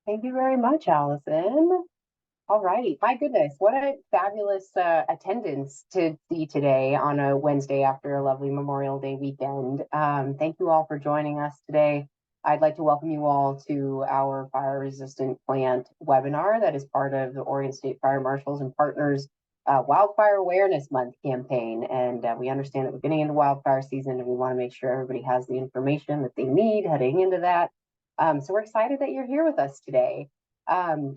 Thank you very much, Allison. All righty. My goodness, what a fabulous attendance to see today on a Wednesday after a lovely Memorial Day weekend. Thank you all for joining us today. I'd like to welcome you all to our fire resistant plant webinar that is part of the Oregon State Fire Marshals and Partners Wildfire Awareness Month campaign. And we understand that we're getting into wildfire season and we want to make sure everybody has the information that they need heading into that. So we're excited that you're here with us today.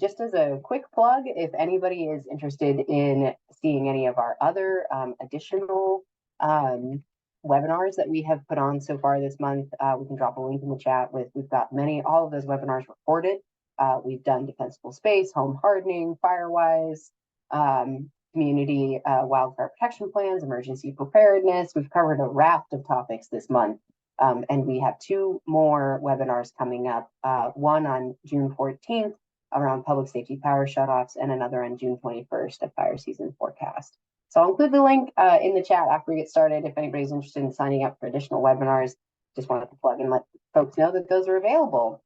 Just as a quick plug, if anybody is interested in seeing any of our other additional webinars that we have put on so far this month, we can drop a link in the chat. We've got all of those webinars recorded. We've done defensible space, home hardening, Firewise, community wildfire protection plans, emergency preparedness. We've covered a raft of topics this month. And we have two more webinars coming up, one on June 14th around public safety power shutoffs, and another on June 21st, a fire season forecast. So I'll include the link in the chat after we get started. If anybody's interested in signing up for additional webinars, just wanted to plug and let folks know that those are available.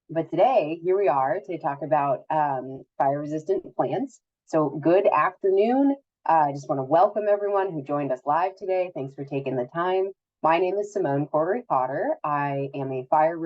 But today, here we are to talk about fire-resistant plants. So good afternoon. I just want to welcome everyone who joined us live today. Thanks for taking the time. My name is Simone Cordery-Potter. I am a fire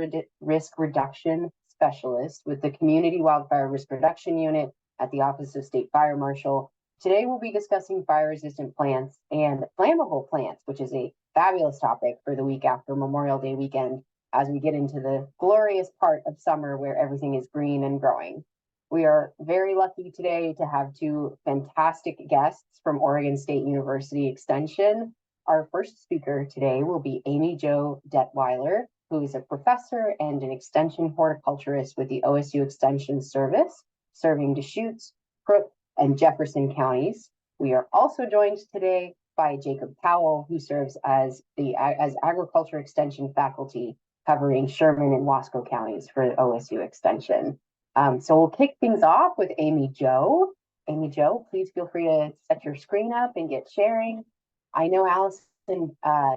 risk reduction specialist with the Community Wildfire Risk Reduction Unit at the Office of State Fire Marshal. Today, we'll be discussing fire-resistant plants and flammable plants, which is a fabulous topic for the week after Memorial Day weekend as we get into the glorious part of summer where everything is green and growing. We are very lucky today to have two fantastic guests from Oregon State University Extension. Our first speaker today will be Amy Jo Detweiler, who is a professor and an extension horticulturist with the OSU Extension Service, serving Deschutes, Crook, and Jefferson counties. We are also joined today by Jacob Powell, who serves as agriculture extension faculty covering Sherman and Wasco counties for OSU Extension. So we'll kick things off with Amy Jo. Amy Jo, please feel free to set your screen up and get sharing. I know Allison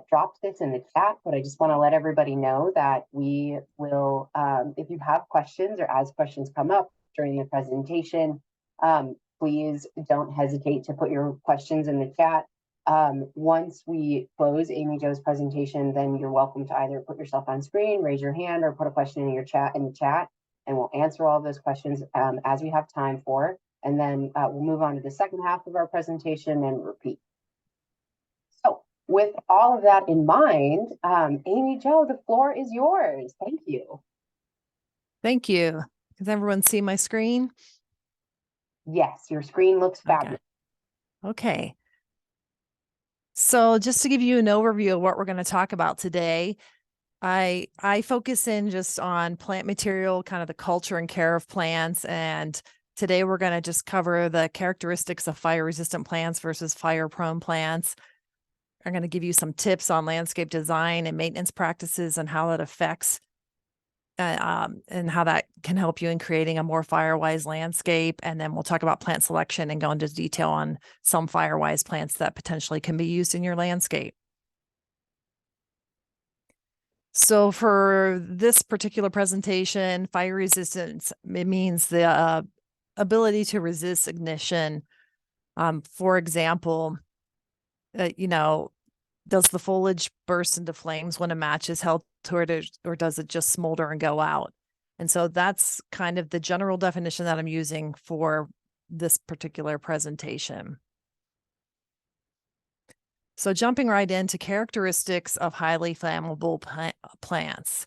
dropped this in the chat, but I just want to let everybody know that we will, if you have questions or as questions come up during the presentation, please don't hesitate to put your questions in the chat. Once we close Amy Jo's presentation, then you're welcome to either put yourself on screen, raise your hand, or put a question in the chat, and we'll answer all of those questions as we have time for. And then we'll move on to the second half of our presentation and repeat. With all of that in mind, Amy Jo, the floor is yours. Thank you. Thank you. Does everyone see my screen? Yes, your screen looks fabulous. Okay. So just to give you an overview of what we're going to talk about today, I focus in just on plant material, kind of the culture and care of plants. And today we're going to just cover the characteristics of fire-resistant plants versus fire-prone plants. I'm going to give you some tips on landscape design and maintenance practices and how that affects and how that can help you in creating a more fire-wise landscape. And then we'll talk about plant selection and go into detail on some fire-wise plants that potentially can be used in your landscape. So for this particular presentation, fire resistance, it means the ability to resist ignition. For example, does the foliage burst into flames when a match is held to it, or does it just smolder and go out? And so that's kind of the general definition that I'm using for this particular presentation. So jumping right into characteristics of highly flammable plants.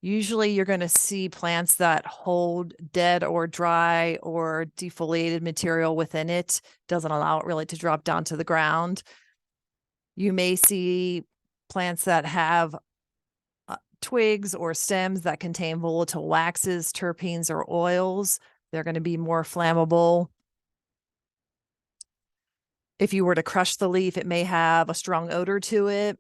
Usually you're going to see plants that hold dead or dry or defoliated material within it, doesn't allow it really to drop down to the ground. You may see plants that have twigs or stems that contain volatile waxes, terpenes, or oils. They're going to be more flammable. If you were to crush the leaf, it may have a strong odor to it.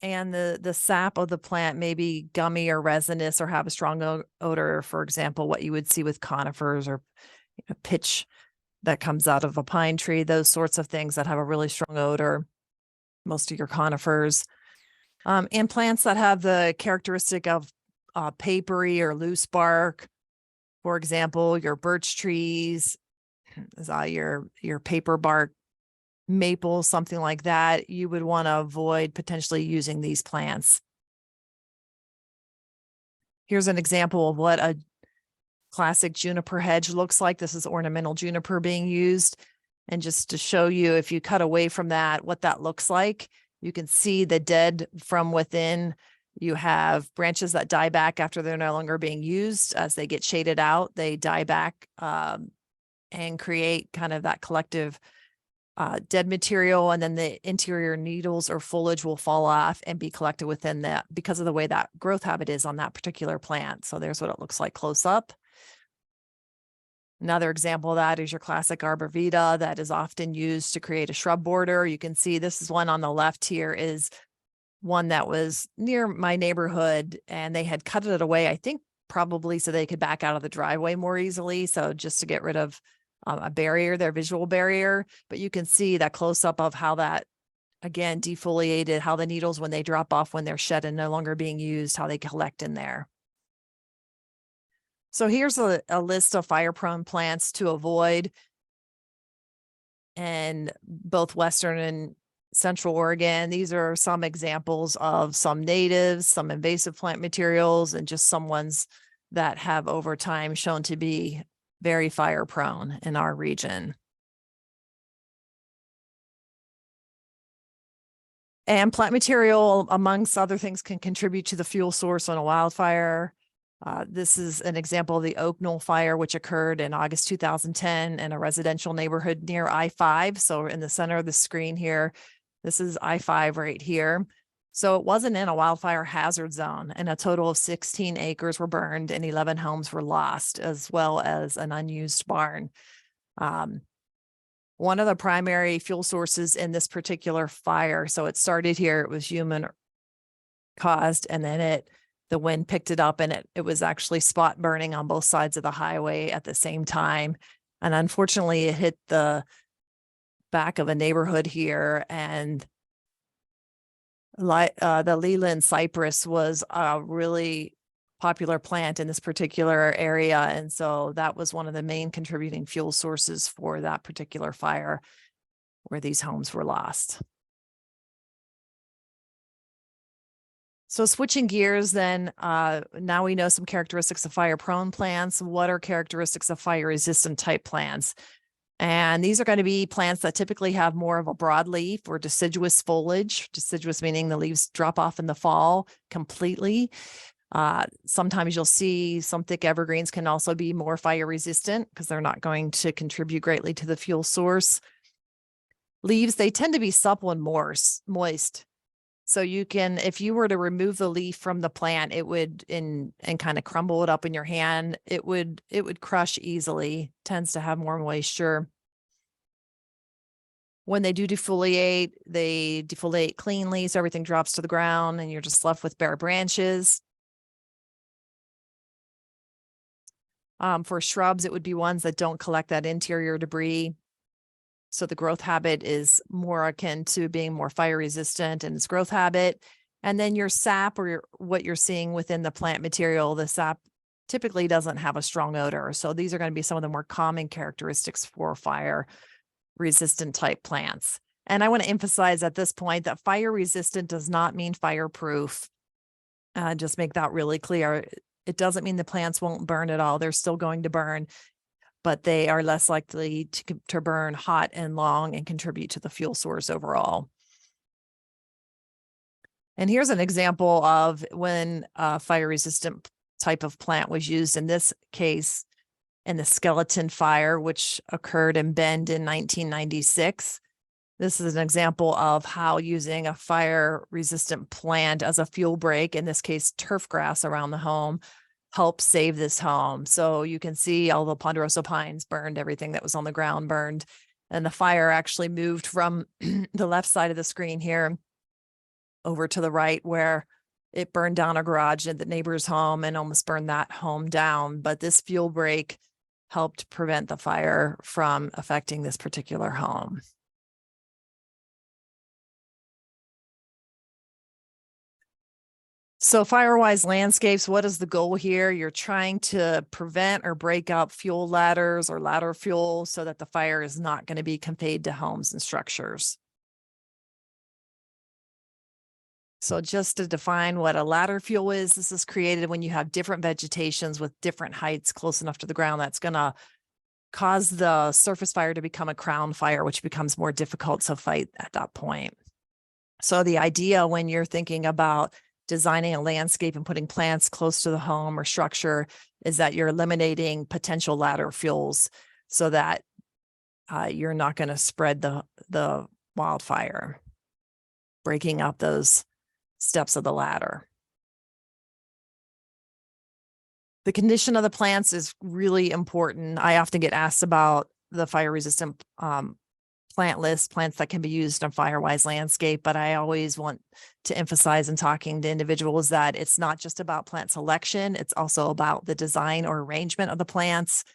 And the sap of the plant may be gummy or resinous or have a strong odor. For example, what you would see with conifers or pitch that comes out of a pine tree, those sorts of things that have a really strong odor, most of your conifers. And plants that have the characteristic of papery or loose bark. For example, your birch trees, your paper bark maple, something like that, you would want to avoid potentially using these plants. Here's an example of what a classic juniper hedge looks like. This is ornamental juniper being used. And just to show you, if you cut away from that, what that looks like, you can see the dead from within. You have branches that die back after they're no longer being used. As they get shaded out, they die back and create kind of that collective dead material. And then the interior needles or foliage will fall off and be collected within that because of the way that growth habit is on that particular plant. So there's what it looks like close up. Another example of that is your classic arborvitae that is often used to create a shrub border. You can see this is one on the left here is one that was near my neighborhood, and they had cut it away, I think probably so they could back out of the driveway more easily. So just to get rid of a barrier, their visual barrier. But you can see that close up of how that, again, defoliated, how the needles, when they drop off, when they're shed and no longer being used, how they collect in there. So here's a list of fire-prone plants to avoid in both Western and Central Oregon. These are some examples of some natives, some invasive plant materials, and just some ones that have over time shown to be very fire-prone in our region. And plant material, amongst other things, can contribute to the fuel source on a wildfire. This is an example of the Oak Knoll fire, which occurred in August 2010 in a residential neighborhood near I-5. So in the center of the screen here, this is I-5 right here. So it wasn't in a wildfire hazard zone, and a total of 16 acres were burned and 11 homes were lost, as well as an unused barn. One of the primary fuel sources in this particular fire, so it started here, it was human caused, and then the wind picked it up, and it was actually spot burning on both sides of the highway at the same time. And unfortunately, it hit the back of a neighborhood here, and the Leland cypress was a really popular plant in this particular area. And so that was one of the main contributing fuel sources for that particular fire where these homes were lost. So switching gears then, now we know some characteristics of fire-prone plants. What are characteristics of fire-resistant type plants? And these are going to be plants that typically have more of a broadleaf or deciduous foliage. Deciduous meaning the leaves drop off in the fall completely. Sometimes you'll see some thick evergreens can also be more fire-resistant because they're not going to contribute greatly to the fuel source. Leaves, they tend to be supple and moist. So you can, if you were to remove the leaf from the plant, it would and kind of crumble it up in your hand, it would crush easily, tends to have more moisture. When they do defoliate, they defoliate cleanly, so everything drops to the ground and you're just left with bare branches. For shrubs, it would be ones that don't collect that interior debris. So the growth habit is more akin to being more fire resistant in its growth habit. And then your sap, or what you're seeing within the plant material, the sap typically doesn't have a strong odor. So these are going to be some of the more common characteristics for fire resistant type plants. And I want to emphasize at this point that fire resistant does not mean fireproof. Just make that really clear. It doesn't mean the plants won't burn at all. They're still going to burn, but they are less likely to burn hot and long and contribute to the fuel source overall. And here's an example of when a fire-resistant type of plant was used, in this case, in the Skeleton Fire, which occurred in Bend in 1996. This is an example of how using a fire-resistant plant as a fuel break, in this case, turf grass around the home, help save this home. So you can see all the ponderosa pines burned, everything that was on the ground burned. And the fire actually moved from the left side of the screen here over to the right, where it burned down a garage at the neighbor's home and almost burned that home down. But this fuel break helped prevent the fire from affecting this particular home. So fire-wise landscapes, what is the goal here? You're trying to prevent or break up fuel ladders or ladder fuel so that the fire is not going to be conveyed to homes and structures. So just to define what a ladder fuel is, this is created when you have different vegetations with different heights close enough to the ground. That's going to cause the surface fire to become a crown fire, which becomes more difficult to fight at that point. So the idea when you're thinking about designing a landscape and putting plants close to the home or structure is that you're eliminating potential ladder fuels so that you're not going to spread the wildfire, breaking up those steps of the ladder. The condition of the plants is really important. I often get asked about the fire resistant plant list, plants that can be used on fire-wise landscape, but I always want to emphasize in talking to individuals that it's not just about plant selection, it's also about the design or arrangement of the plants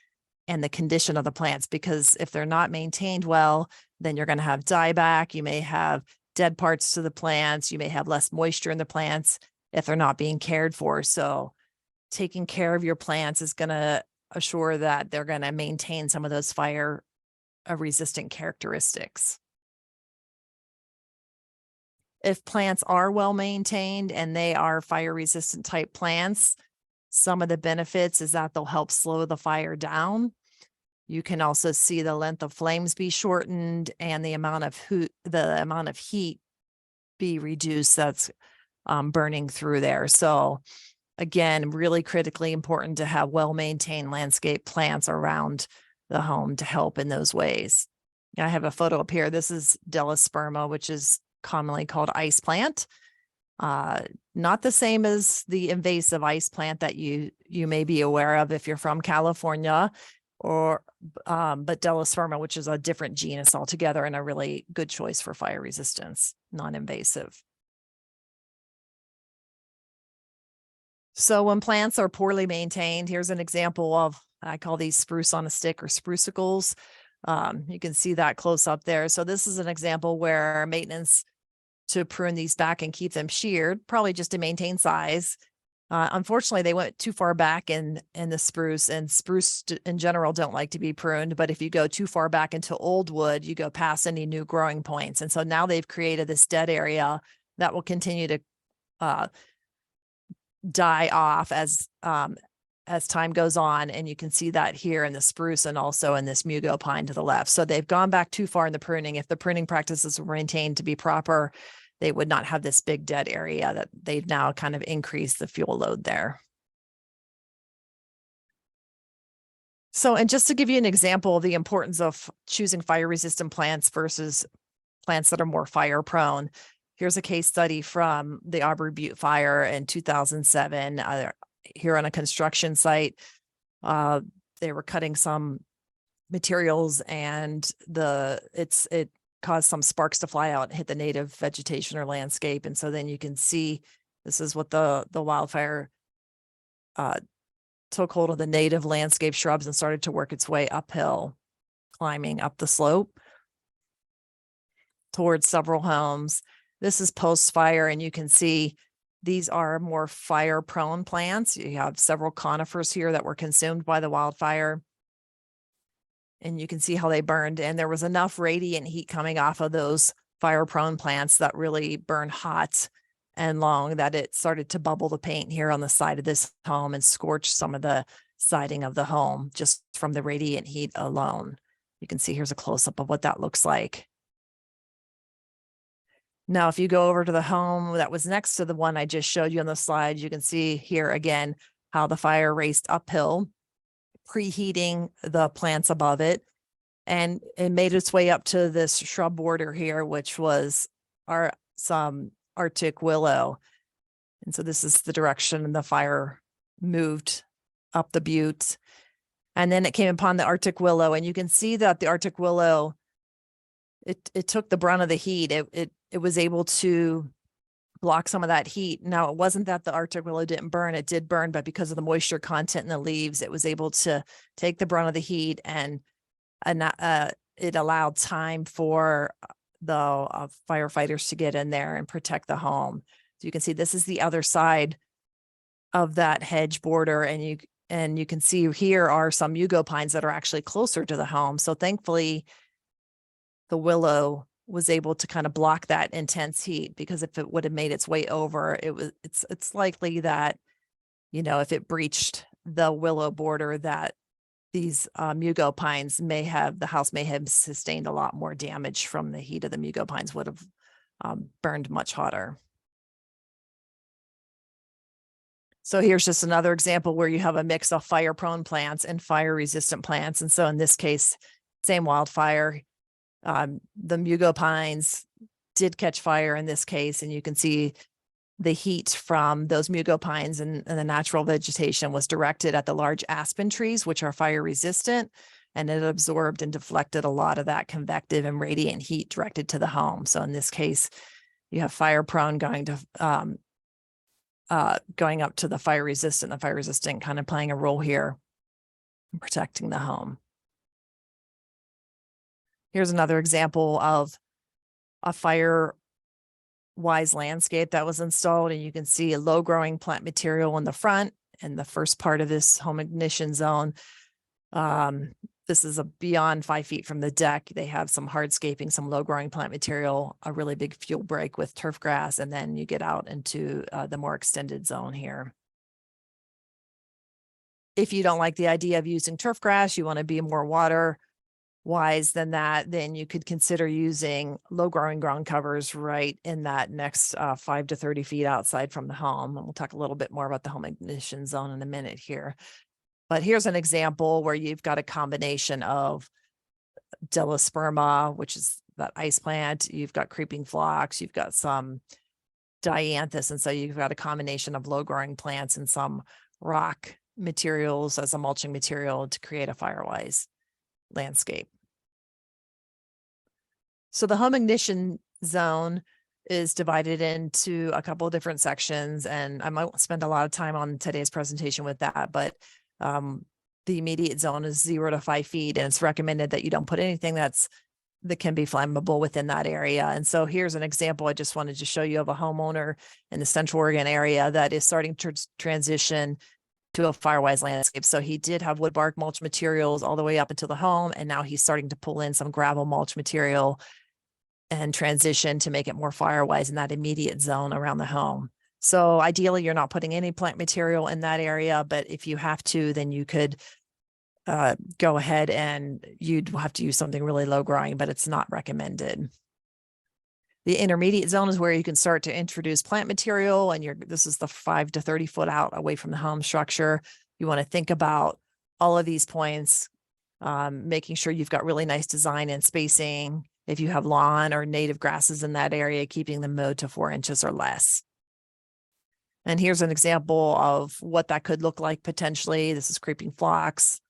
and the condition of the plants, because if they're not maintained well, then you're going to have dieback, you may have dead parts to the plants, you may have less moisture in the plants if they're not being cared for. So taking care of your plants is going to assure that they're going to maintain some of those fire resistant characteristics. If plants are well maintained and they are fire resistant type plants, some of the benefits is that they'll help slow the fire down. You can also see the length of flames be shortened and the amount of heat be reduced that's burning through there. So again, really critically important to have well-maintained landscape plants around the home to help in those ways. I have a photo up here. This is Delosperma, which is commonly called ice plant. Not the same as the invasive ice plant that you may be aware of if you're from California, or but Delosperma, which is a different genus altogether and a really good choice for fire resistance, non-invasive. So when plants are poorly maintained, here's an example of, I call these spruce on a stick or sprucicles. You can see that close up there. So this is an example where maintenance to prune these back and keep them sheared, probably just to maintain size. Unfortunately, they went too far back in the spruce, and spruce in general don't like to be pruned. But if you go too far back into old wood, you go past any new growing points. And so now they've created this dead area that will continue to die off as time goes on. And you can see that here in the spruce and also in this mugo pine to the left. So they've gone back too far in the pruning. If the pruning practices were maintained to be proper, they would not have this big dead area that they've now kind of increased the fuel load there. So, and just to give you an example of the importance of choosing fire resistant plants versus plants that are more fire prone, here's a case study from the Aubrey Butte fire in 2007. Here on a construction site, they were cutting some materials and it caused some sparks to fly out and hit the native vegetation or landscape. And so then you can see this is what the wildfire took hold of the native landscape shrubs and started to work its way uphill, climbing up the slope towards several homes. This is post-fire, and you can see these are more fire-prone plants. You have several conifers here that were consumed by the wildfire. And you can see how they burned. And there was enough radiant heat coming off of those fire-prone plants that really burn hot and long that it started to bubble the paint here on the side of this home and scorch some of the siding of the home just from the radiant heat alone. You can see here's a close-up of what that looks like. Now, if you go over to the home that was next to the one I just showed you on the slide, you can see here again how the fire raced uphill, preheating the plants above it, and it made its way up to this shrub border here, which was some Arctic willow. And so this is the direction the fire moved up the butte. And then it came upon the Arctic willow, and you can see that the Arctic willow, it took the brunt of the heat. It was able to block some of that heat. Now, it wasn't that the Arctic willow didn't burn, it did burn, but because of the moisture content in the leaves, it was able to take the brunt of the heat, and it allowed time for the firefighters to get in there and protect the home. So you can see this is the other side of that hedge border, and you can see here are some Yugo pines that are actually closer to the home. So thankfully, the willow was able to kind of block that intense heat, because if it would have made its way over, it's likely that, you know, if it breached the willow border, that these Yugo pines the house may have sustained a lot more damage from the heat of the Yugo pines, would have burned much hotter. So here's just another example where you have a mix of fire-prone plants and fire-resistant plants. And so in this case, same wildfire, the Yugo pines did catch fire in this case, and you can see the heat from those Yugo pines and the natural vegetation was directed at the large aspen trees, which are fire resistant, and it absorbed and deflected a lot of that convective and radiant heat directed to the home. So in this case, you have fire prone going up to the fire resistant kind of playing a role here in protecting the home. Here's another example of a fire wise landscape that was installed, and you can see a low growing plant material in the front and the first part of this home ignition zone. This is beyond 5 feet from the deck. They have some hardscaping, some low growing plant material, a really big fuel break with turf grass, and then you get out into the more extended zone here. If you don't like the idea of using turf grass, you want to be more water wise than that, then you could consider using low growing ground covers right in that next 5 to 30 feet outside from the home. And we'll talk a little bit more about the home ignition zone in a minute here. But here's an example where you've got a combination of Delosperma, which is that ice plant. You've got creeping phlox, you've got some dianthus. And so you've got a combination of low growing plants and some rock materials as a mulching material to create a firewise landscape. So the home ignition zone is divided into a couple of different sections, and I might spend a lot of time on today's presentation with that, but the immediate zone is 0 to 5 feet, and it's recommended that you don't put anything that can be flammable within that area. And so here's an example I just wanted to show you of a homeowner in the Central Oregon area that is starting to transition to a firewise landscape. So he did have wood bark mulch materials all the way up until the home, and now he's starting to pull in some gravel mulch material and transition to make it more firewise in that immediate zone around the home. So ideally, you're not putting any plant material in that area, but if you have to, then you could go ahead and you'd have to use something really low growing, but it's not recommended. The intermediate zone is where you can start to introduce plant material, and this is the 5 to 30 foot out away from the home structure. You want to think about all of these points, making sure you've got really nice design and spacing. If you have lawn or native grasses in that area, keeping them mowed to 4 inches or less. And here's an example of what that could look like potentially. This is creeping phlox,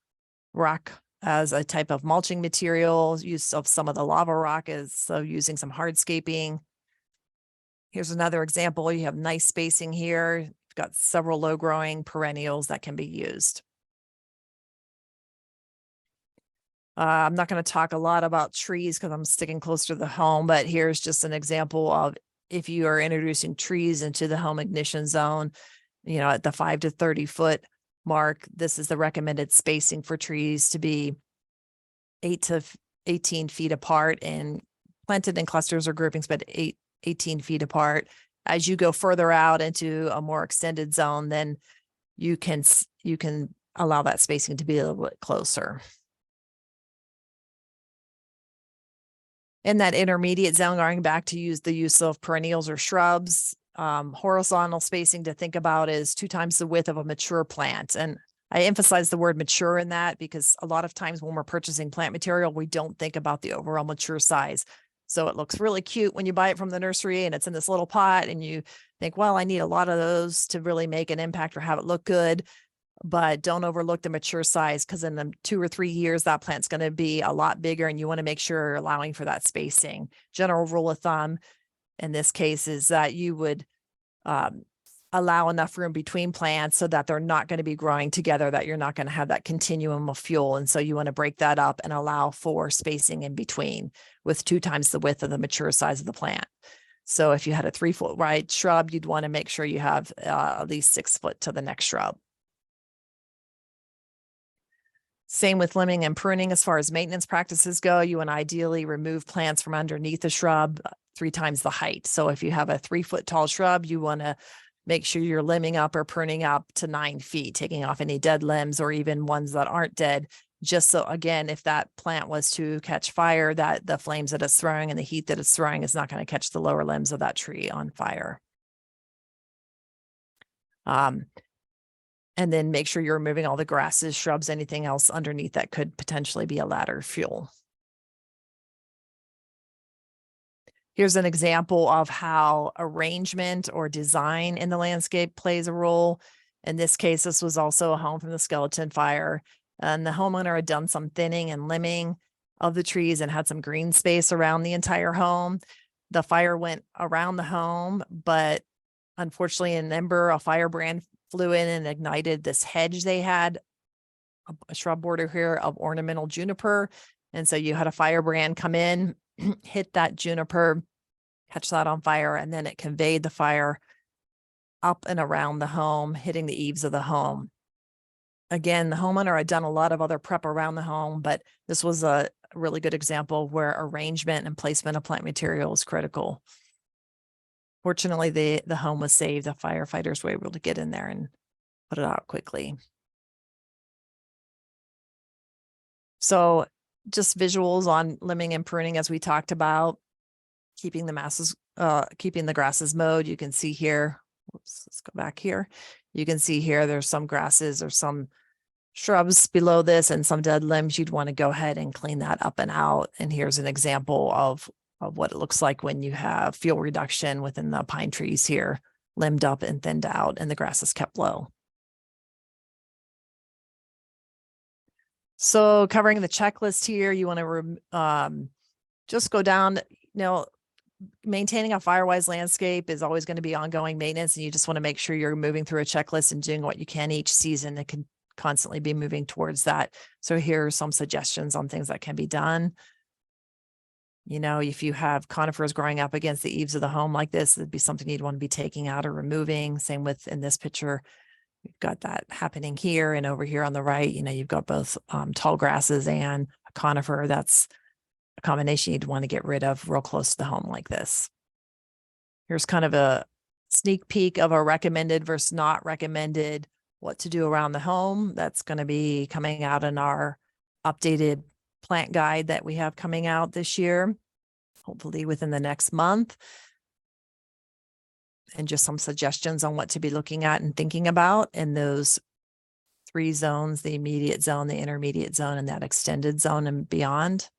rock as a type of mulching material, use of some of the lava rock so using some hardscaping. Here's another example. You have nice spacing here. You've got several low growing perennials that can be used. I'm not going to talk a lot about trees because I'm sticking close to the home, but here's just an example of if you are introducing trees into the home ignition zone, you know, at the 5 to 30 foot mark, this is the recommended spacing for trees to be 8 to 18 feet apart and planted in clusters or groupings, but 18 feet apart. As you go further out into a more extended zone, then you can allow that spacing to be a little bit closer. In that intermediate zone, going back to use the use of perennials or shrubs, horizontal spacing to think about is 2 times the width of a mature plant. And I emphasize the word mature in that because a lot of times when we're purchasing plant material, we don't think about the overall mature size. So it looks really cute when you buy it from the nursery and it's in this little pot and you think, well, I need a lot of those to really make an impact or have it look good. But don't overlook the mature size because in the 2 or 3 years, that plant's going to be a lot bigger and you want to make sure you're allowing for that spacing. General rule of thumb in this case is that you would allow enough room between plants so that they're not going to be growing together, that you're not going to have that continuum of fuel. And so you want to break that up and allow for spacing in between with 2 times the width of the mature size of the plant. So if you had a 3-foot wide shrub, you'd want to make sure you have at least 6 foot to the next shrub. Same with limbing and pruning. As far as maintenance practices go, you want to ideally remove plants from underneath the shrub 3 times the height. So if you have a 3-foot tall shrub, you want to make sure you're limbing up or pruning up to 9 feet, taking off any dead limbs or even ones that aren't dead. Just so, again, if that plant was to catch fire, that the flames that it's throwing and the heat that it's throwing is not going to catch the lower limbs of that tree on fire. And then make sure you're removing all the grasses, shrubs, anything else underneath that could potentially be a ladder fuel. Here's an example of how arrangement or design in the landscape plays a role. In this case, this was also a home from the skeleton fire. And the homeowner had done some thinning and limbing of the trees and had some green space around the entire home. The fire went around the home, but unfortunately, an ember, a firebrand flew in and ignited this hedge they had, a shrub border here of ornamental juniper. And so you had a firebrand come in, hit that juniper, catch that on fire, and then it conveyed the fire up and around the home, hitting the eaves of the home. Again, the homeowner had done a lot of other prep around the home, but this was a really good example where arrangement and placement of plant material is critical. Fortunately, the home was saved. The firefighters were able to get in there and put it out quickly. So just visuals on limbing and pruning, as we talked about, keeping the grasses mowed. You can see here, whoops, let's go back here. You can see here, there's some grasses or some shrubs below this and some dead limbs. You'd want to go ahead and clean that up and out. And here's an example of what it looks like when you have fuel reduction within the pine trees here, limbed up and thinned out, and the grass is kept low. So covering the checklist here, you want to just go down, maintaining a firewise landscape is always going to be ongoing maintenance, and you just want to make sure you're moving through a checklist and doing what you can each season. It can constantly be moving towards that. So here are some suggestions on things that can be done. If you have conifers growing up against the eaves of the home like this, it'd be something you'd want to be taking out or removing. Same with in this picture, you've got that happening here, and over here on the right, you've got both tall grasses and a conifer. That's a combination you'd want to get rid of real close to the home like this. Here's kind of a sneak peek of a recommended versus not recommended what to do around the home. That's going to be coming out in our updated plant guide that we have coming out this year, hopefully within the next month. And just some suggestions on what to be looking at and thinking about in those 3 zones, the immediate zone, the intermediate zone, and that extended zone and beyond.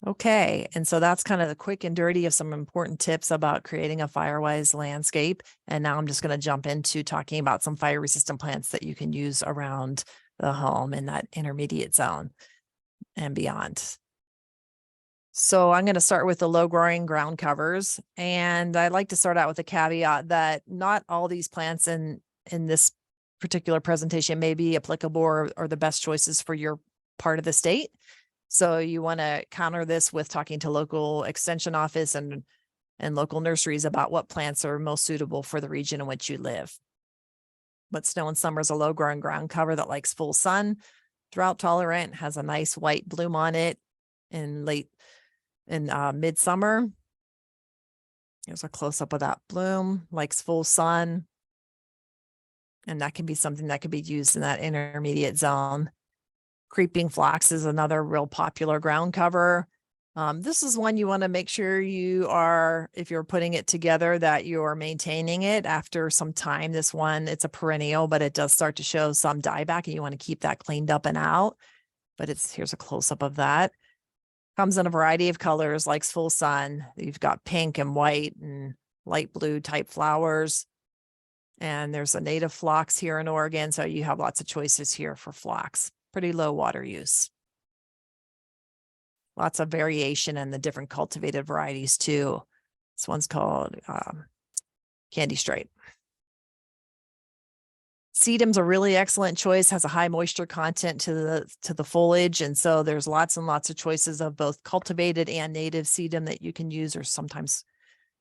Okay, and so that's kind of the quick and dirty of some important tips about creating a firewise landscape. And now I'm just going to jump into talking about some fire resistant plants that you can use around the home in that intermediate zone and beyond. So I'm going to start with the low growing ground covers. And I like to start out with a caveat that not all these plants in this particular presentation may be applicable or the best choices for your part of the state. So you want to counter this with talking to local extension office and local nurseries about what plants are most suitable for the region in which you live. But snow and summer is a low growing ground cover that likes full sun, drought tolerant, has a nice white bloom on it in midsummer. Here's a close up of that bloom, likes full sun. And that can be something that could be used in that intermediate zone. Creeping phlox is another real popular ground cover. This is one you want to make sure if you're putting it together, that you're maintaining it after some time. This one, it's a perennial, but it does start to show some dieback, and you want to keep that cleaned up and out. But here's a close up of that. Comes in a variety of colors, likes full sun. You've got pink and white and light blue type flowers. And there's a native phlox here in Oregon. So you have lots of choices here for phlox. Pretty low water use. Lots of variation in the different cultivated varieties too. This one's called Candy Stripe. Sedum's a really excellent choice, has a high moisture content to the foliage. And so there's lots and lots of choices of both cultivated and native sedum that you can use, or sometimes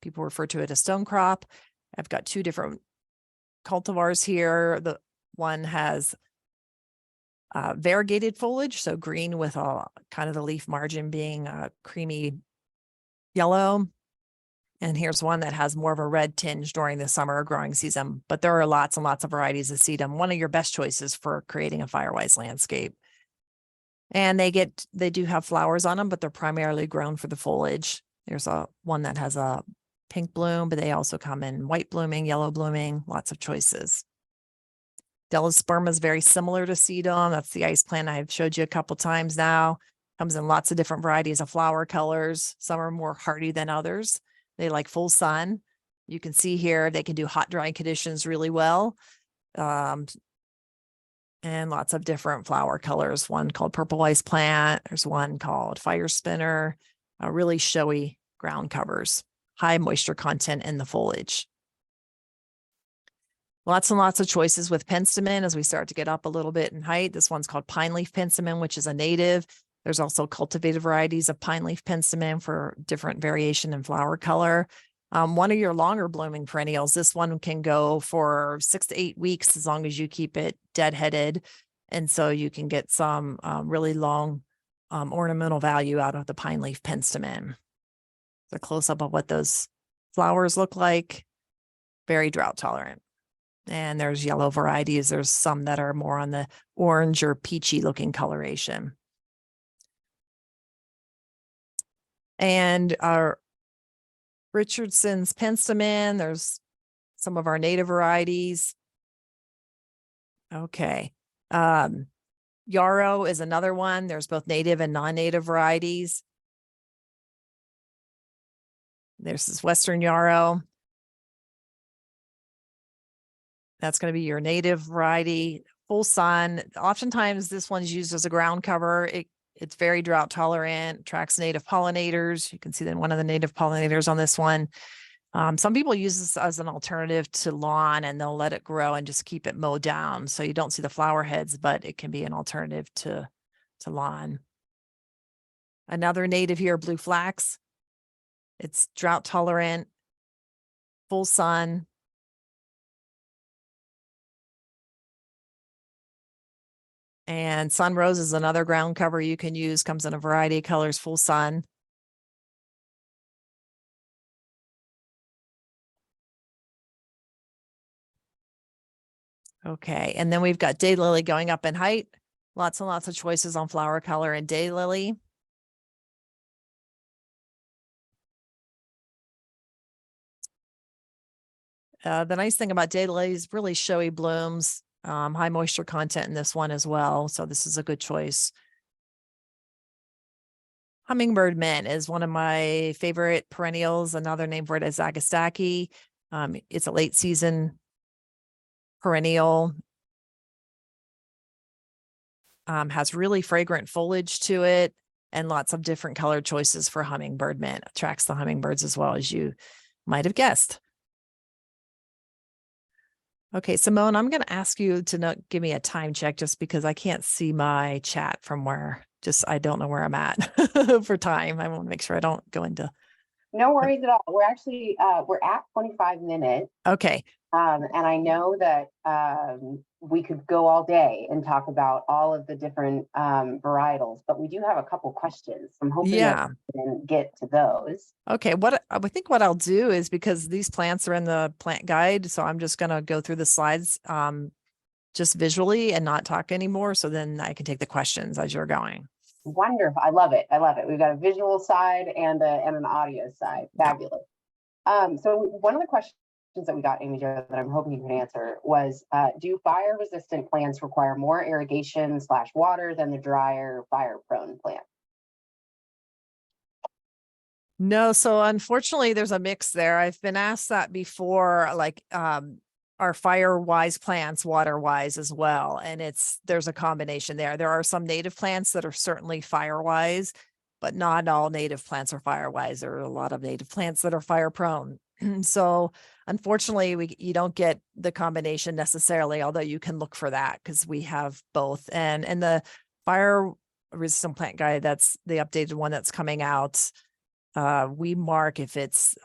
people refer to it as stone crop. I've got two different cultivars here. The one has variegated foliage, so green with a kind of the leaf margin being a creamy yellow. And here's one that has more of a red tinge during the summer growing season, but there are lots and lots of varieties of sedum. One of your best choices for creating a firewise landscape. And they do have flowers on them, but they're primarily grown for the foliage. There's one that has a pink bloom, but they also come in white blooming, yellow blooming, lots of choices. Delosperma is very similar to sedum. That's the ice plant I've showed you a couple times now. Comes in lots of different varieties of flower colors. Some are more hardy than others. They like full sun. You can see here they can do hot, dry conditions really well. And lots of different flower colors. One called purple ice plant. There's one called fire spinner. Really showy ground covers. High moisture content in the foliage. Lots and lots of choices with penstemon as we start to get up a little bit in height. This one's called pine leaf penstemon, which is a native. There's also cultivated varieties of pine leaf penstemon for different variation in flower color. One of your longer blooming perennials, this one can go for 6 to 8 weeks as long as you keep it deadheaded. And so you can get some really long ornamental value out of the pine leaf penstemon. It's a close-up of what those flowers look like. Very drought tolerant. And there's yellow varieties. There's some that are more on the orange or peachy looking coloration. And our Richardson's penstemon, there's some of our native varieties. Okay. Yarrow is another one. There's both native and non-native varieties. There's this Western yarrow. That's going to be your native variety, full sun. Oftentimes this one's used as a ground cover. It's very drought tolerant, attracts native pollinators. You can see then one of the native pollinators on this one. Some people use this as an alternative to lawn, and they'll let it grow and just keep it mowed down. So you don't see the flower heads, but it can be an alternative to lawn. Another native here, blue flax. It's drought tolerant, full sun. And sunrose is another ground cover you can use, comes in a variety of colors, full sun. Okay, and then we've got daylily going up in height. Lots and lots of choices on flower color and daylily. The nice thing about daylily is really showy blooms, high moisture content in this one as well. So this is a good choice. Hummingbird mint is one of my favorite perennials. Another name for it is agastaki. It's a late season perennial. Has really fragrant foliage to it and lots of different color choices for hummingbird mint. Attracts the hummingbirds as well, as you might have guessed. Okay, Simone, I'm going to ask you to not give me a time check just because I can't see my chat from where, I don't know where I'm at for time. I want to make sure I don't go into. No worries at all. We're actually, we're at 25 minutes. Okay. And I know that we could go all day and talk about all of the different varietals, but we do have a couple questions. I'm hoping that we can get to those. Okay, I think what I'll do is, because these plants are in the plant guide, so I'm just going to go through the slides just visually and not talk anymore. So then I can take the questions as you're going. Wonderful. I love it. I love it. We've got a visual side and an audio side. Fabulous. So one of the questions that we got, Amy Jo, that I'm hoping you can answer was, do fire resistant plants require more irrigation / water than the drier fire prone plant? No, so unfortunately there's a mix there. I've been asked that before, like are fire wise plants water wise as well? And there's a combination there. There are some native plants that are certainly fire wise. but not all native plants are fire wise. There are a lot of native plants that are fire prone. So unfortunately, you don't get the combination necessarily, although you can look for that because we have both. And the fire resistant plant guide, that's the updated one that's coming out. We mark if it's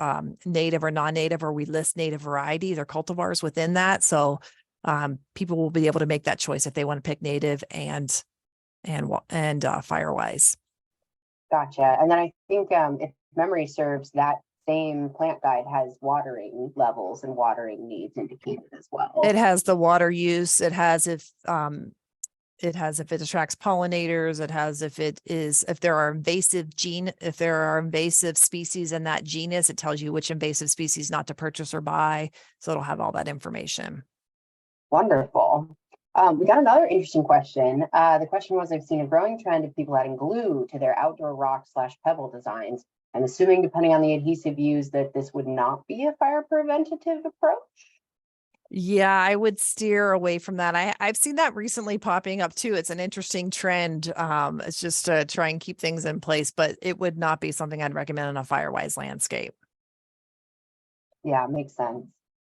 native or non-native, or we list native varieties or cultivars within that. So people will be able to make that choice if they want to pick native and firewise. Gotcha. And then I think if memory serves, that same plant guide has watering levels and watering needs indicated as well. It has the water use. It has if it attracts pollinators. It has if there are invasive species in that genus, it tells you which invasive species not to purchase or buy. So it'll have all that information. Wonderful. We got another interesting question. The question was, I've seen a growing trend of people adding glue to their outdoor rock/pebble designs. I'm assuming, depending on the adhesive used, that this would not be a fire preventative approach. Yeah, I would steer away from that. I've seen that recently popping up too. It's an interesting trend. It's just to try and keep things in place, but it would not be something I'd recommend in a firewise landscape. Yeah, makes sense.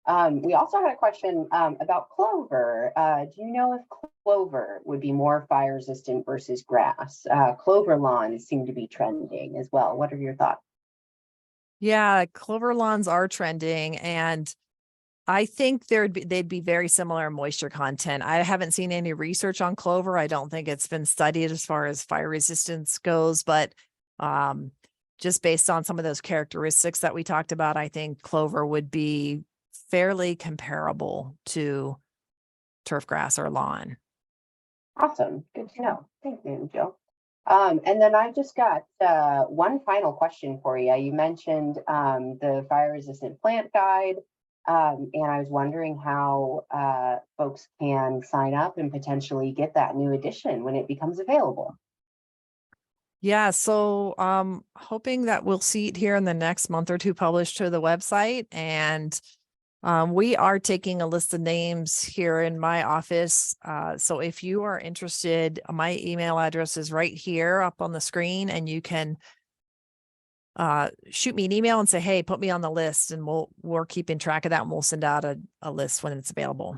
We also had a question about clover. Do you know if clover would be more fire resistant versus grass? Clover lawns seem to be trending as well. What are your thoughts? Yeah, clover lawns are trending, and I think they'd be very similar in moisture content. I haven't seen any research on clover. I don't think it's been studied as far as fire resistance goes, but just based on some of those characteristics that we talked about, I think clover would be fairly comparable to turf grass or lawn. Awesome. Good to know. Thank you, Jill. And then I just got one final question for you. You mentioned the fire resistant plant guide. And I was wondering how folks can sign up and potentially get that new edition when it becomes available. Yeah, so hoping that we'll see it here in the next month or two published to the website. And we are taking a list of names here in my office. So if you are interested, my email address is right here up on the screen, and you can shoot me an email and say, hey, put me on the list, and we're keeping track of that, and we'll send out a list when it's available.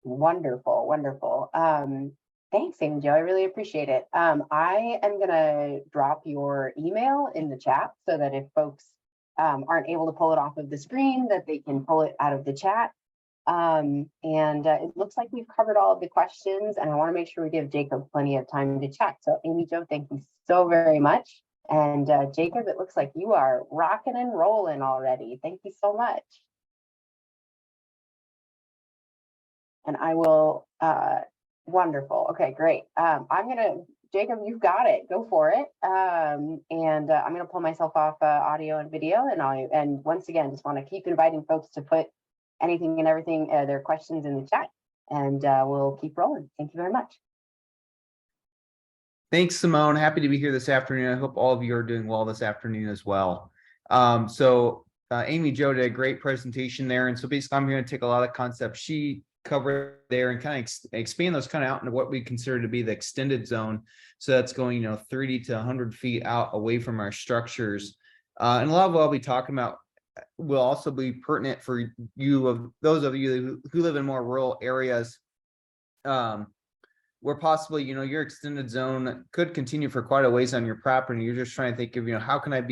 Wonderful, wonderful. Thanks, Amy Jo. I really appreciate it. I am going to drop your email in the chat so that if folks aren't able to pull it off of the screen, that they can pull it out of the chat. It looks like we've covered all of the questions, and I want to make sure we give Jacob plenty of time to chat. So Amy Jo, thank you so very much. And Jacob, it looks like you are rocking and rolling already. Thank you so much. And I will, wonderful. Okay, great. Jacob, you've got it. Go for it. I'm gonna pull myself off audio and video, and once again, just want to keep inviting folks to put anything and everything, their questions in the chat, and we'll keep rolling. Thank you very much. Thanks, Simone. Happy to be here this afternoon. I hope all of you are doing well this afternoon as well. Amy Jo did a great presentation there. And so basically, I'm going to take a lot of concepts she covered there and kind of expand those kind of out into what we consider to be the extended zone. So that's going, 30 to 100 feet out away from our structures. And a lot of what I'll be talking about will also be pertinent for those of you who live in more rural areas. Where possibly, your extended zone could continue for quite a ways on your property. You're just trying to think of, how can I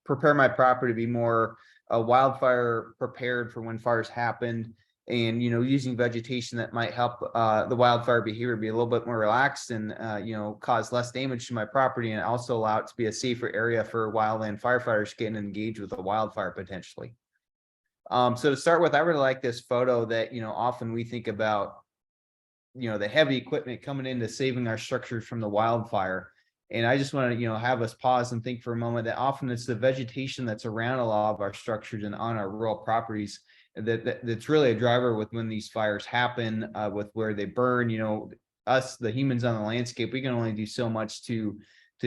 prepare my property to be more wildfire prepared for when fires happen, and, using vegetation that might help the wildfire behavior be a little bit more relaxed and, cause less damage to my property, and also allow it to be a safer area for wildland firefighters getting engaged with a wildfire potentially. So to start with, I really like this photo that, often we think about, the heavy equipment coming into saving our structures from the wildfire. And I just want to, have us pause and think for a moment that often it's the vegetation that's around a lot of our structures and on our rural properties that's really a driver with when these fires happen, with where they burn. Us, the humans on the landscape, we can only do so much to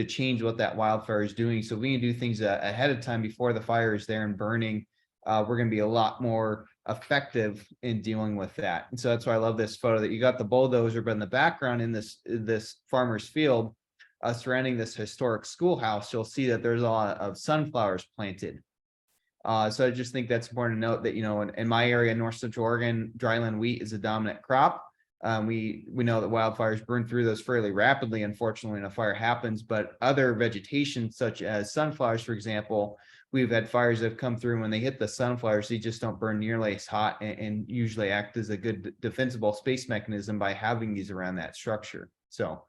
change what that wildfire is doing. So we can do things ahead of time before the fire is there and burning. We're going to be a lot more effective in dealing with that. And so that's why I love this photo, that you got the bulldozer, but in the background in this farmer's field, surrounding this historic schoolhouse, you'll see that there's a lot of sunflowers planted. So I just think that's important to note that, you know, in my area, North Central Oregon, dryland wheat is a dominant crop. We know that wildfires burn through those fairly rapidly, unfortunately, when a fire happens, but other vegetation, such as sunflowers, for example, we've had fires that have come through, and when they hit the sunflowers, they just don't burn nearly as hot, and usually act as a good defensible space mechanism by having these around that structure. So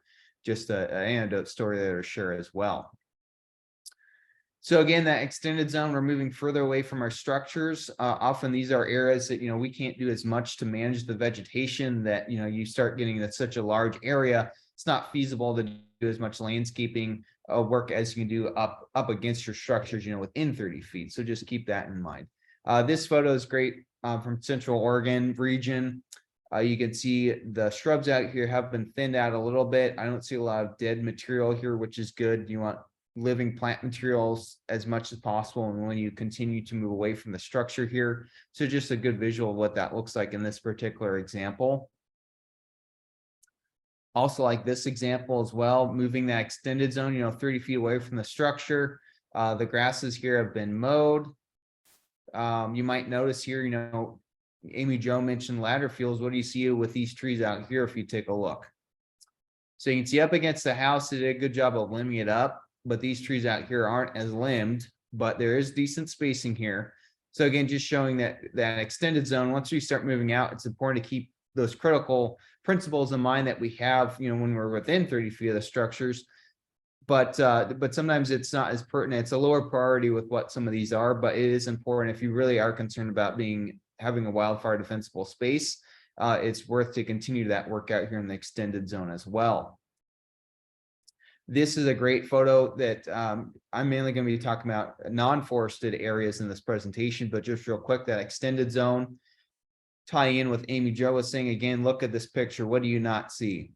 just an anecdote story there to share as well. So again, that extended zone, we're moving further away from our structures. Often these are areas that, you know, we can't do as much to manage the vegetation, that, you know, you start getting that such a large area, it's not feasible to do as much landscaping work as you can do up against your structures, you know, within 30 feet. So just keep that in mind. This photo is great from Central Oregon region. You can see the shrubs out here have been thinned out a little bit. I don't see a lot of dead material here, which is good. You want living plant materials as much as possible, and when you continue to move away from the structure here. So just a good visual of what that looks like in this particular example. Also, like this example as well, moving that extended zone, you know, 30 feet away from the structure. The grasses here have been mowed. You might notice here, you know, Amy Jo mentioned ladder fields. What do you see with these trees out here if you take a look? So you can see up against the house, they did a good job of limbing it up, but these trees out here aren't as limbed, but there is decent spacing here. So again, just showing that extended zone, once we start moving out, it's important to keep those critical principles in mind that we have, you know, when we're within 30 feet of the structures. But sometimes it's not as pertinent. It's a lower priority with what some of these are, but it is important if you really are concerned about having a wildfire defensible space. It's worth to continue that work out here in the extended zone as well. This is a great photo that I'm mainly going to be talking about non-forested areas in this presentation, but just real quick, that extended zone, tie in with Amy Jo was saying, again, look at this picture. What do you not see?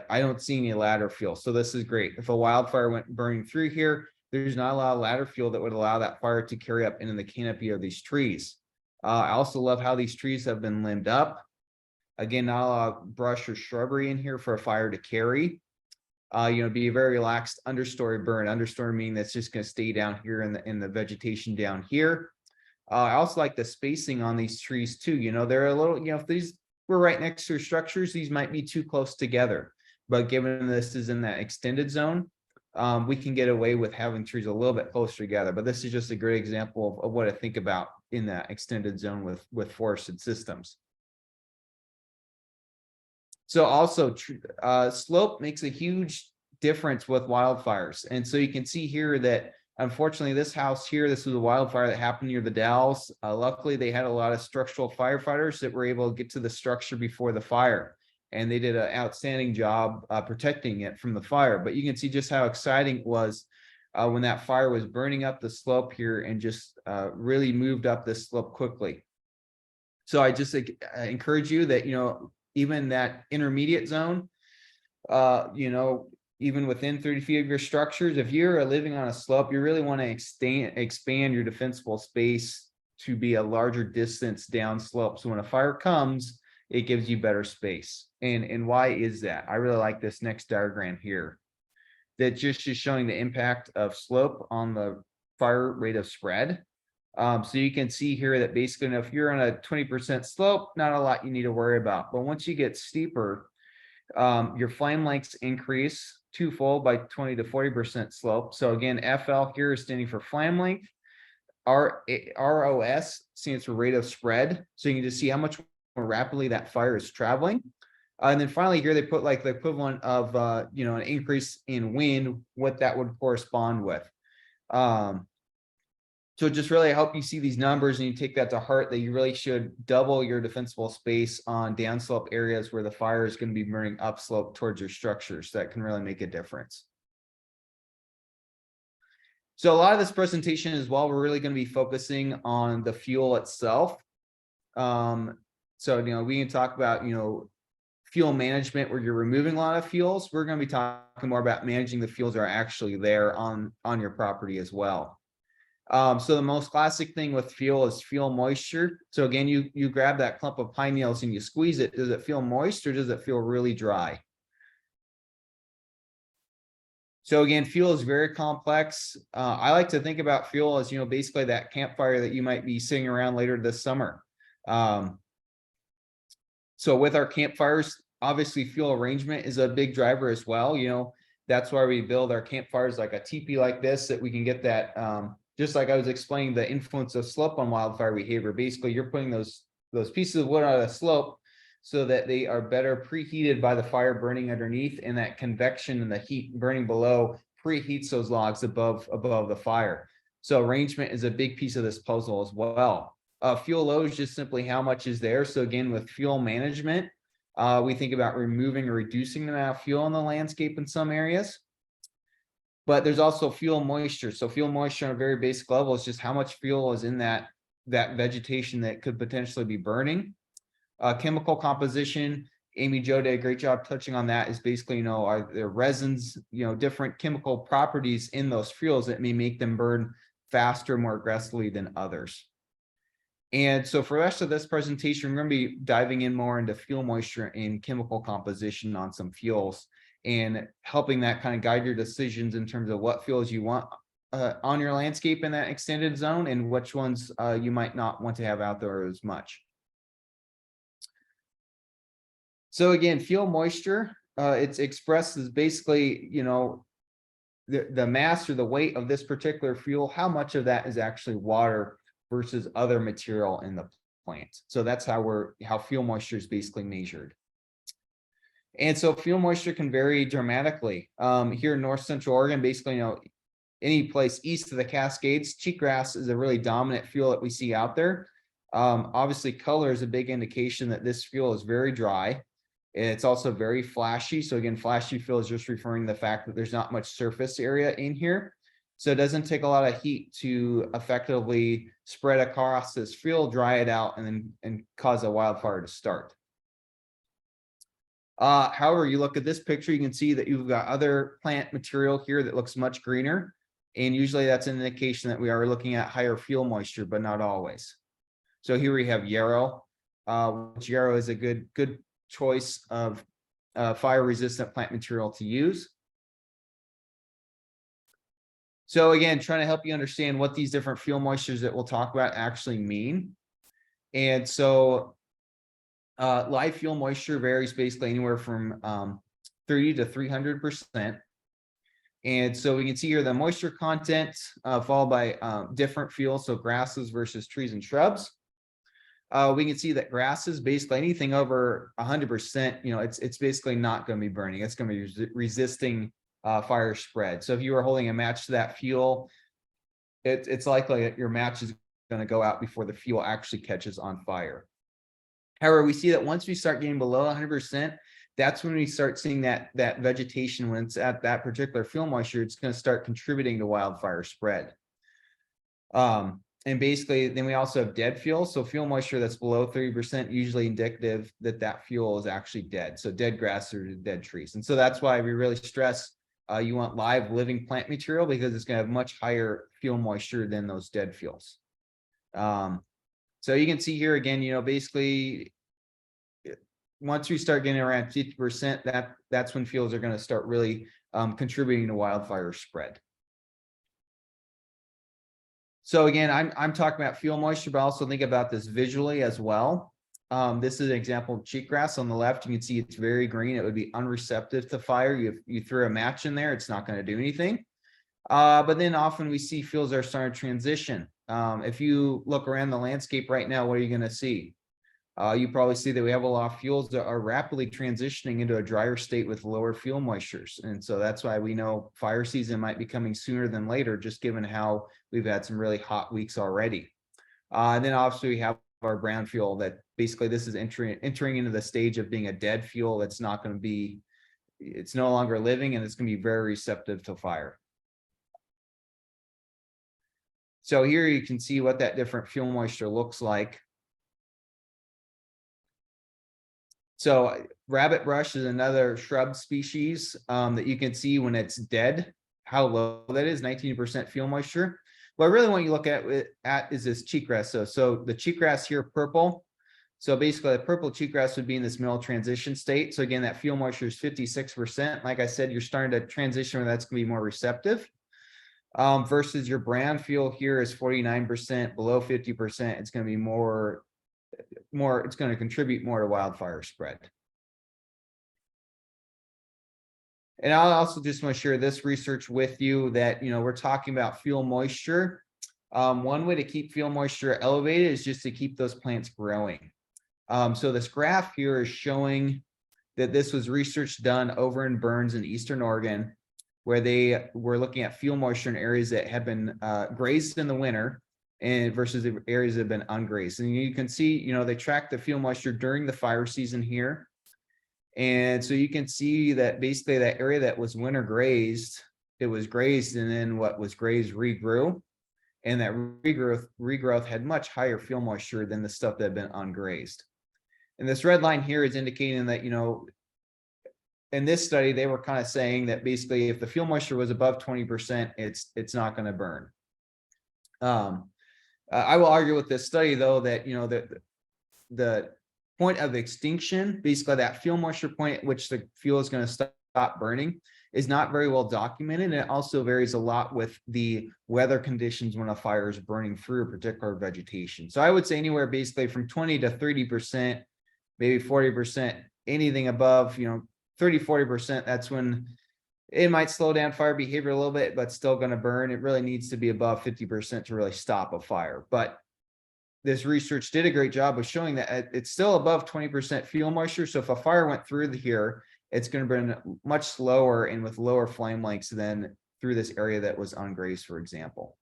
I don't see any ladder fuel. So this is great. If a wildfire went burning through here, there's not a lot of ladder fuel that would allow that fire to carry up into the canopy of these trees. I also love how these trees have been limbed up. Again, not a lot of brush or shrubbery in here for a fire to carry. You know, be a very relaxed understory burn. Understory meaning that's just going to stay down here in the vegetation down here. I also like the spacing on these trees too. You know, they're a little, you know, if these were right next to structures, these might be too close together. But given this is in that extended zone, we can get away with having trees a little bit closer together. But this is just a great example of what I think about in that extended zone with forested systems. So also slope makes a huge difference with wildfires. And so you can see here that unfortunately this house here, this was a wildfire that happened near the Dalles. Luckily they had a lot of structural firefighters that were able to get to the structure before the fire. And they did an outstanding job protecting it from the fire. But you can see just how exciting it was when that fire was burning up the slope here and just really moved up this slope quickly. So I just encourage you that, you know, even that intermediate zone, you know, even within 30 feet of your structures, if you're living on a slope, you really want to expand your defensible space to be a larger distance down slope. So when a fire comes, it gives you better space. And why is that? I really like this next diagram here. That just is showing the impact of slope on the fire rate of spread. So you can see here that basically if you're on a 20% slope, not a lot you need to worry about. But once you get steeper, your flame lengths increase twofold by 20 to 40% slope. So again, FL here is standing for flame length. ROS stands for rate of spread. So you can just see how much more rapidly that fire is traveling. And then finally here, they put like the equivalent of, you know, an increase in wind, what that would correspond with. So just really help you see these numbers and you take that to heart, that you really should double your defensible space on downslope areas where the fire is going to be burning upslope towards your structures. That can really make a difference. So a lot of this presentation as well, we're really going to be focusing on the fuel itself. So, you know, we can talk about, you know, fuel management where you're removing a lot of fuels. We're going to be talking more about managing the fuels that are actually there on your property as well. So the most classic thing with fuel is fuel moisture. So again, you grab that clump of pine needles and you squeeze it. Does it feel moist or does it feel really dry? So again, fuel is very complex. I like to think about fuel as, basically that campfire that you might be sitting around later this summer. So with our campfires, obviously fuel arrangement is a big driver as well. That's why we build our campfires like a teepee like this, that we can get that, just like I was explaining, the influence of slope on wildfire behavior. Basically, you're putting those pieces of wood on a slope so that they are better preheated by the fire burning underneath, and that convection and the heat burning below preheats those logs above the fire. So arrangement is a big piece of this puzzle as well. Fuel load is just simply how much is there. So again, with fuel management, we think about removing or reducing the amount of fuel in the landscape in some areas. But there's also fuel moisture. So fuel moisture on a very basic level is just how much fuel is in that vegetation that could potentially be burning. Chemical composition, Amy Jo did a great job touching on that, is basically, are there resins, different chemical properties in those fuels that may make them burn faster, more aggressively than others. And so for the rest of this presentation, we're going to be diving in more into fuel moisture and chemical composition on some fuels, and helping that kind of guide your decisions in terms of what fuels you want on your landscape in that extended zone, and which ones you might not want to have out there as much. So again, fuel moisture, it's expressed as basically, the mass or the weight of this particular fuel, how much of that is actually water versus other material in the plant. So that's how fuel moisture is basically measured. And so fuel moisture can vary dramatically. Here in North Central Oregon, basically, any place east of the Cascades, cheatgrass is a really dominant fuel that we see out there. Obviously, color is a big indication that this fuel is very dry. It's also very flashy. So again, flashy fuel is just referring to the fact that there's not much surface area in here. So it doesn't take a lot of heat to effectively spread across this fuel, dry it out, and cause a wildfire to start. However, you look at this picture, you can see that you've got other plant material here that looks much greener. And usually that's an indication that we are looking at higher fuel moisture, but not always. So here we have yarrow. Yarrow is a good choice of fire resistant plant material to use. So again, trying to help you understand what these different fuel moistures that we'll talk about actually mean. And so live fuel moisture varies basically anywhere from 30 to 300%. And so we can see here the moisture content followed by different fuels, so grasses versus trees and shrubs. We can see that grasses, basically anything over 100%, it's basically not going to be burning. It's going to be resisting fire spread. So if you were holding a match to that fuel, it's likely that your match is going to go out before the fuel actually catches on fire. However, we see that once we start getting below 100%, that's when we start seeing that vegetation, when it's at that particular fuel moisture, it's going to start contributing to wildfire spread. And basically, then we also have dead fuel. So fuel moisture that's below 30%, usually indicative that fuel is actually dead. So dead grass or dead trees. And so that's why we really stress you want live living plant material, because it's going to have much higher fuel moisture than those dead fuels. So you can see here again, basically, once we start getting around 50%, that's when fuels are going to start really contributing to wildfire spread. So again, I'm talking about fuel moisture, but also think about this visually as well. This is an example of cheatgrass on the left. You can see it's very green. It would be unreceptive to fire. You throw a match in there, it's not going to do anything. But then often we see fuels are starting to transition. If you look around the landscape right now, what are you going to see? You probably see that we have a lot of fuels that are rapidly transitioning into a drier state with lower fuel moistures. And so that's why we know fire season might be coming sooner than later, just given how we've had some really hot weeks already. And then obviously we have our brown fuel that basically this is entering into the stage of being a dead fuel. That's not going to be, it's no longer living, and it's going to be very receptive to fire. So here you can see what that different fuel moisture looks like. So rabbit brush is another shrub species that you can see when it's dead, how low that is, 19% fuel moisture. what I really want you to look at is this cheatgrass. So the cheatgrass here, purple. So basically the purple cheatgrass would be in this middle transition state. So again, that fuel moisture is 56%. Like I said, you're starting to transition where that's going to be more receptive. Versus your brown fuel here is 49%, below 50%. It's going to be more, it's going to contribute more to wildfire spread. And I also just want to share this research with you that, we're talking about fuel moisture. One way to keep fuel moisture elevated is just to keep those plants growing. So this graph here is showing that this was research done over in Burns in Eastern Oregon, where they were looking at fuel moisture in areas that have been grazed in the winter and versus the areas that have been ungrazed. And you can see, they track the fuel moisture during the fire season here. And so you can see that basically that area that was winter grazed, it was grazed, and then what was grazed regrew. And that regrowth had much higher fuel moisture than the stuff that had been ungrazed. And this red line here is indicating that, in this study, they were kind of saying that basically if the fuel moisture was above 20%, it's not going to burn. I will argue with this study though, that, the point of extinction, basically that fuel moisture point at which the fuel is going to stop burning, is not very well documented. And it also varies a lot with the weather conditions when a fire is burning through a particular vegetation. So I would say anywhere basically from 20 to 30%, maybe 40%, anything above, 30, 40%, that's when it might slow down fire behavior a little bit, but still going to burn. It really needs to be above 50% to really stop a fire. But this research did a great job of showing that it's still above 20% fuel moisture. So if a fire went through here, it's going to burn much slower and with lower flame lengths than through this area that was ungrazed, for example.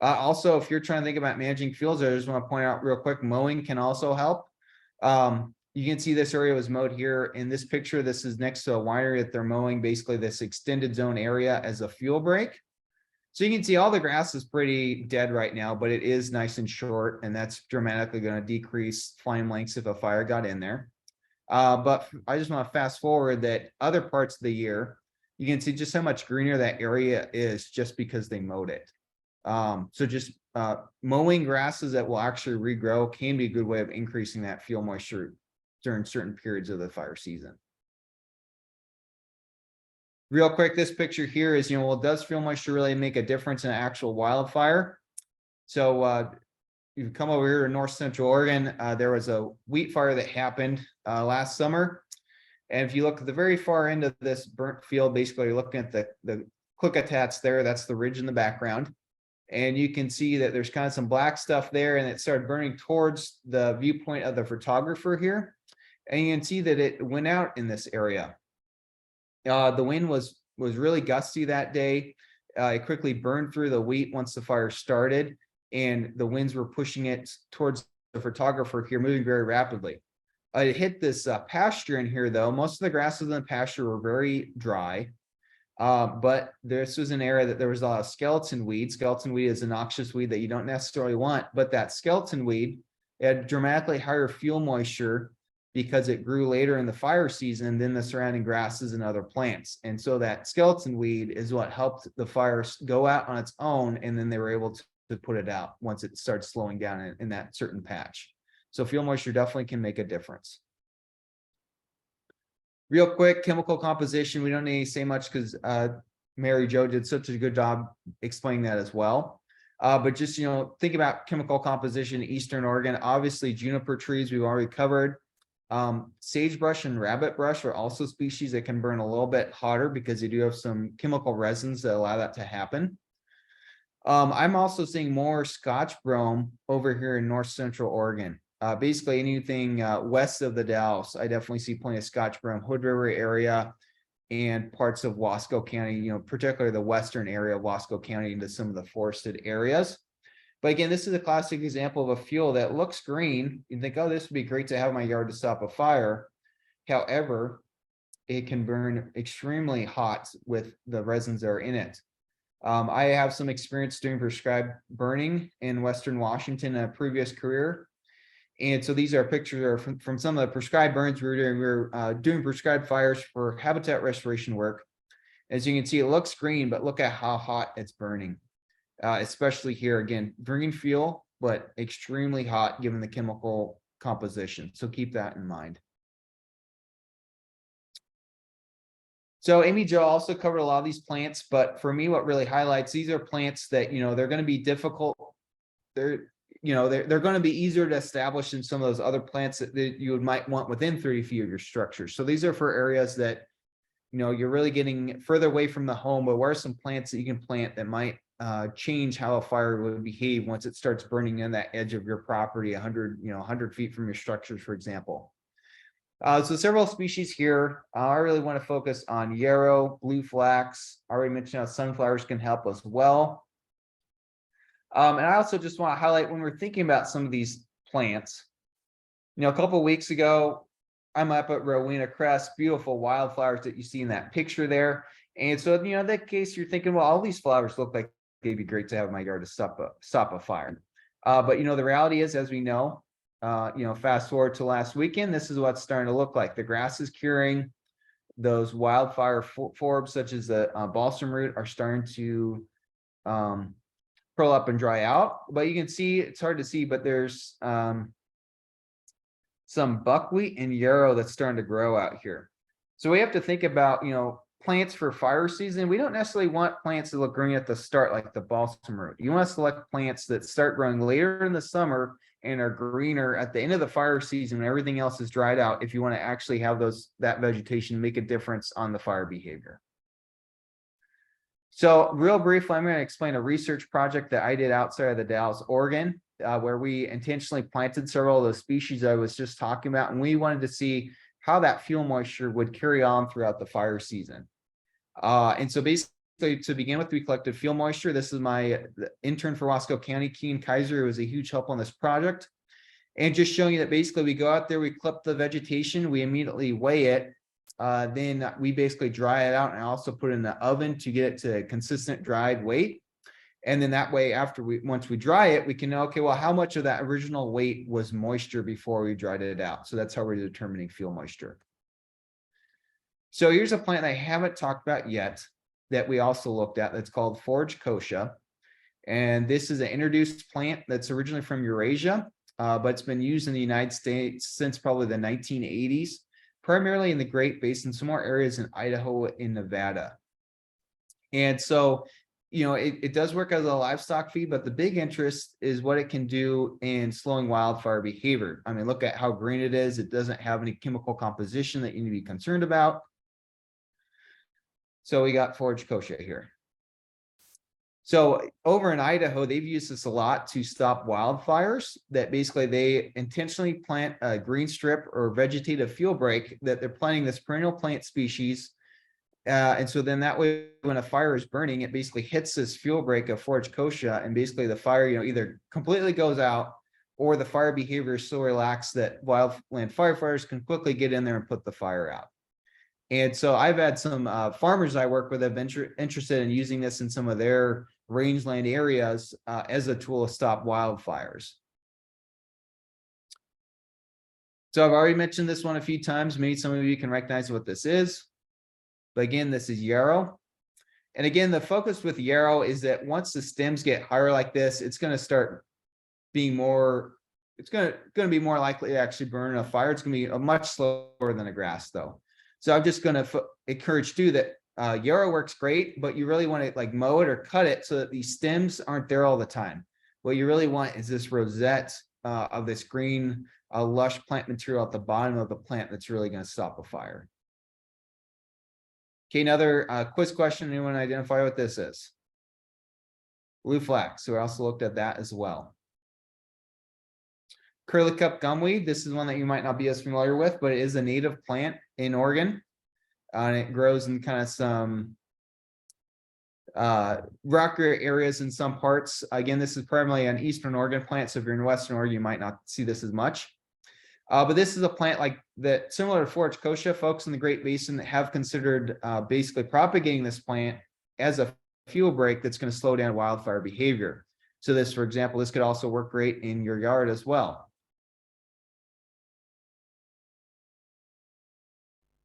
Also, if you're trying to think about managing fuels, I just want to point out real quick, mowing can also help. You can see this area was mowed here in this picture. This is next to a winery that they're mowing basically this extended zone area as a fuel break. So you can see all the grass is pretty dead right now, but it is nice and short, and that's dramatically going to decrease flame lengths if a fire got in there. But I just want to fast forward that other parts of the year, you can see just how much greener that area is just because they mowed it. So just mowing grasses that will actually regrow can be a good way of increasing that fuel moisture during certain periods of the fire season. Real quick, this picture here is, well, does fuel moisture really make a difference in an actual wildfire? So you come over here to North Central Oregon, there was a wheat fire that happened last summer. And if you look at the very far end of this burnt field, basically you're looking at the Klickitats there, that's the ridge in the background. And you can see that there's kind of some black stuff there, and it started burning towards the viewpoint of the photographer here. And you can see that it went out in this area. The wind was really gusty that day. It quickly burned through the wheat once the fire started, and the winds were pushing it towards the photographer here, moving very rapidly. It hit this pasture in here though. Most of the grasses in the pasture were very dry. But this was an area that there was a lot of skeleton weed. Skeleton weed is a noxious weed that you don't necessarily want, but that skeleton weed had dramatically higher fuel moisture because it grew later in the fire season than the surrounding grasses and other plants. And so that skeleton weed is what helped the fire go out on its own, and then they were able to put it out once it started slowing down in that certain patch. So fuel moisture definitely can make a difference. Real quick, chemical composition, we don't need to say much because Mary Jo did such a good job explaining that as well. But just, think about chemical composition in Eastern Oregon. Obviously, juniper trees we've already covered. Sagebrush and rabbit brush are also species that can burn a little bit hotter because they do have some chemical resins that allow that to happen. I'm also seeing more Scotch brome over here in North Central Oregon. Basically anything west of the Dalles, I definitely see plenty of Scotch brome, Hood River area and parts of Wasco County, particularly the western area of Wasco County into some of the forested areas. But again, this is a classic example of a fuel that looks green. You think, oh, this would be great to have in my yard to stop a fire. However, it can burn extremely hot with the resins that are in it. I have some experience doing prescribed burning in Western Washington in a previous career. And so these are pictures from some of the prescribed burns we were doing. We were doing prescribed fires for habitat restoration work. As you can see, it looks green, but look at how hot it's burning. Especially here, again, green fuel, but extremely hot given the chemical composition. So keep that in mind. So Amy Jo also covered a lot of these plants, but for me, what really highlights, these are plants that, they're going to be difficult. They're going to be easier to establish than some of those other plants that you might want within 30 feet of your structure. So these are for areas that, you're really getting further away from the home, but where are some plants that you can plant that might change how a fire would behave once it starts burning in that edge of your property, 100 feet from your structures, for example. So several species here. I really want to focus on yarrow, blue flax. I already mentioned how sunflowers can help as well. And I also just want to highlight when we're thinking about some of these plants, a couple of weeks ago, I'm up at Rowena Crest, beautiful wildflowers that you see in that picture there. And so, in that case, you're thinking, well, all these flowers look like they'd be great to have in my yard to stop a fire. But, the reality is, as we know, fast forward to last weekend, this is what's starting to look like. The grass is curing. Those wildfire forbs, such as the balsam root, are starting to curl up and dry out. But you can see, it's hard to see, but there's some buckwheat and yarrow that's starting to grow out here. So we have to think about, plants for fire season. We don't necessarily want plants that look green at the start, like the balsam root. You want to select plants that start growing later in the summer and are greener at the end of the fire season when everything else is dried out, if you want to actually have that vegetation make a difference on the fire behavior. So real briefly, I'm going to explain a research project that I did outside of the Dalles, Oregon, where we intentionally planted several of the species I was just talking about, and we wanted to see how that fuel moisture would carry on throughout the fire season. And so basically, to begin with, we collected fuel moisture. This is my intern for Wasco County, Keen Kaiser, who was a huge help on this project. And just showing you that basically we go out there, we clip the vegetation, we immediately weigh it. Then we basically dry it out and also put it in the oven to get it to a consistent dried weight. And then that way, once we dry it, we can know, okay, well, how much of that original weight was moisture before we dried it out? So that's how we're determining fuel moisture. So here's a plant I haven't talked about yet that we also looked at that's called forage kochia. And this is an introduced plant that's originally from Eurasia, but it's been used in the United States since probably the 1980s, primarily in the Great Basin, some more areas in Idaho and Nevada. And so, it does work as a livestock feed, but the big interest is what it can do in slowing wildfire behavior. I mean, look at how green it is. It doesn't have any chemical composition that you need to be concerned about. So we got forage kochia here. So over in Idaho, they've used this a lot to stop wildfires, that basically they intentionally plant a green strip or vegetative fuel break, that they're planting this perennial plant species. And so then that way, when a fire is burning, it basically hits this fuel break of forage kochia, and basically the fire, either completely goes out, or the fire behavior is so relaxed that wildland firefighters can quickly get in there and put the fire out. And so I've had some farmers I work with have been interested in using this in some of their rangeland areas as a tool to stop wildfires. So I've already mentioned this one a few times. Maybe some of you can recognize what this is. But again, this is yarrow. And again, the focus with yarrow is that once the stems get higher like this, it's going to start being more, it's going to be more likely to actually burn a fire. It's going to be much slower than a grass though. So I'm just going to encourage too that yarrow works great, but you really want to like mow it or cut it so that these stems aren't there all the time. What you really want is this rosette of this green, lush plant material at the bottom of the plant that's really going to stop a fire. Okay, another quiz question. Anyone identify what this is? Blue flax. So we also looked at that as well. Curly cup gumweed. This is one that you might not be as familiar with, but it is a native plant in Oregon. And it grows in kind of some rocky areas in some parts. Again, this is primarily an Eastern Oregon plant. So if you're in Western Oregon, you might not see this as much. But this is a plant like that, similar to forage kochia. Folks in the Great Basin have considered basically propagating this plant as a fuel break that's going to slow down wildfire behavior. So this, for example, this could also work great in your yard as well.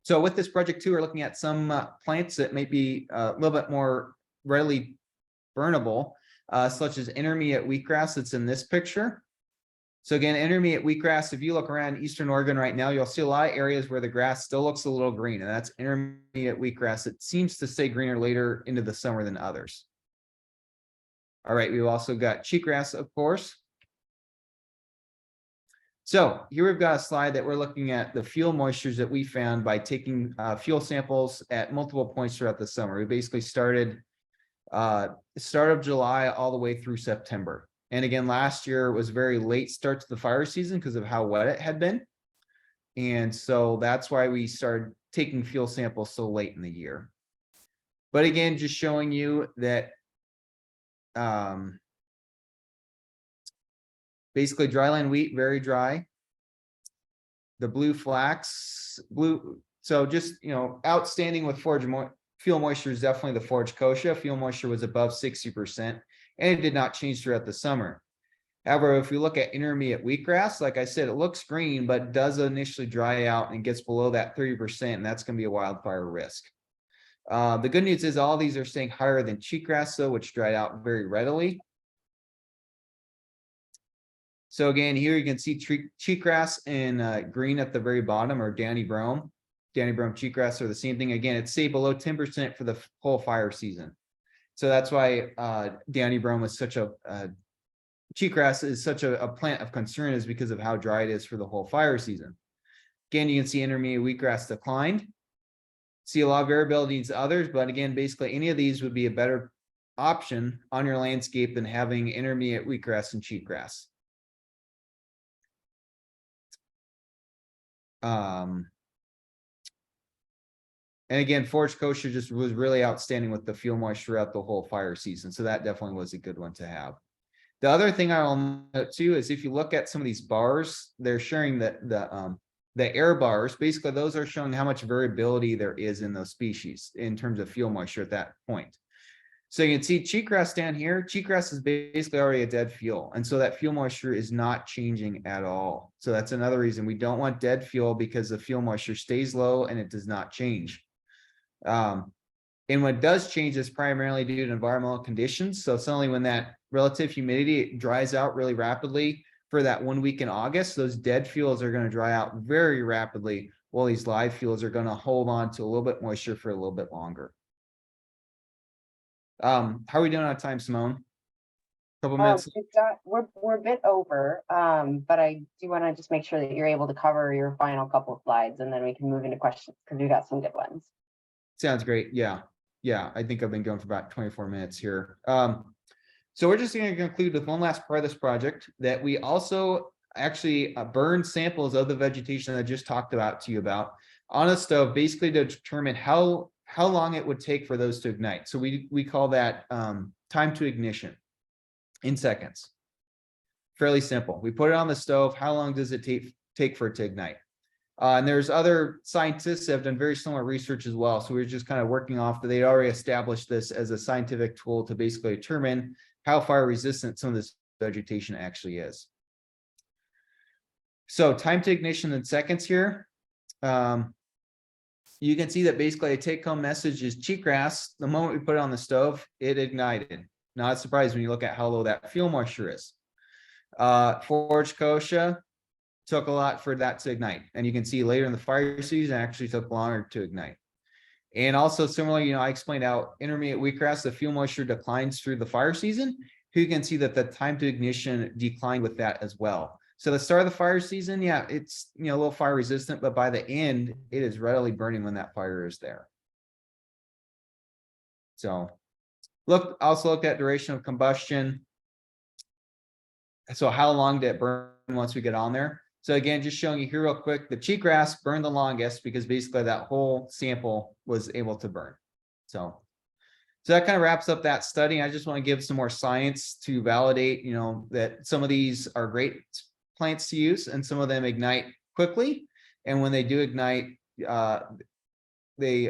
So with this project too, we're looking at some plants that may be a little bit more readily burnable, such as intermediate wheatgrass that's in this picture. So again, intermediate wheatgrass, if you look around Eastern Oregon right now, you'll see a lot of areas where the grass still looks a little green, and that's intermediate wheatgrass. It seems to stay greener later into the summer than others. All right, we've also got cheatgrass, of course. So here we've got a slide that we're looking at the fuel moistures that we found by taking fuel samples at multiple points throughout the summer. We basically started start of July all the way through September. And again, last year was a very late start to the fire season because of how wet it had been. And so that's why we started taking fuel samples so late in the year. But again, just showing you that basically dryland wheat, very dry. The blue flax, so just, outstanding with fuel moisture is definitely the forage kochia. Fuel moisture was above 60%, and it did not change throughout the summer. However, if we look at intermediate wheatgrass, like I said, it looks green, but does initially dry out and gets below that 30%, and that's going to be a wildfire risk. The good news is all these are staying higher than cheatgrass, though, which dried out very readily. So again, here you can see cheatgrass in green at the very bottom, or Danny Brome. Danny Brome cheatgrass are the same thing. Again, it's stayed below 10% for the whole fire season. So that's why Danny Brome is such a cheatgrass is such a plant of concern, is because of how dry it is for the whole fire season. Again, you can see intermediate wheatgrass declined. See a lot of variability in others, but again, basically any of these would be a better option on your landscape than having intermediate wheatgrass and cheatgrass. And again, forage kochia just was really outstanding with the fuel moisture throughout the whole fire season. So that definitely was a good one to have. The other thing I'll note too is if you look at some of these bars, they're showing that the air bars, basically those are showing how much variability there is in those species in terms of fuel moisture at that point. So you can see cheatgrass down here. Cheatgrass is basically already a dead fuel. And so that fuel moisture is not changing at all. So that's another reason we don't want dead fuel, because the fuel moisture stays low and it does not change. And when it does change, it's primarily due to environmental conditions. So suddenly when that relative humidity dries out really rapidly for that 1 week in August, those dead fuels are going to dry out very rapidly, while these live fuels are going to hold on to a little bit moisture for a little bit longer. How are we doing on time, Simone? Couple minutes. We're a bit over, but I do want to just make sure that you're able to cover your final couple of slides, and then we can move into questions because we got some good ones. Sounds great. Yeah. I think I've been going for about 24 minutes here. So we're just going to conclude with one last part of this project, that we also actually burn samples of the vegetation that I just talked to you about on a stove, basically to determine how long it would take for those to ignite. So we call that time to ignition in seconds. Fairly simple. We put it on the stove. How long does it take for it to ignite? And there's other scientists that have done very similar research as well. So we're just kind of working off that. They already established this as a scientific tool to basically determine how fire resistant some of this vegetation actually is. So time to ignition in seconds here. You can see that basically a take-home message is cheatgrass. The moment we put it on the stove, it ignited. Not a surprise when you look at how low that fuel moisture is. Forage kochia took a lot for that to ignite. And you can see later in the fire season, it actually took longer to ignite. And also similarly, I explained how intermediate wheatgrass, the fuel moisture declines through the fire season. You can see that the time to ignition declined with that as well. So the start of the fire season, yeah, it's a little fire resistant, but by the end, it is readily burning when that fire is there. So also look at duration of combustion. So how long did it burn once we get on there? So again, just showing you here real quick, the cheatgrass burned the longest because basically that whole sample was able to burn. So that kind of wraps up that study. I just want to give some more science to validate, that some of these are great plants to use and some of them ignite quickly. And when they do ignite, they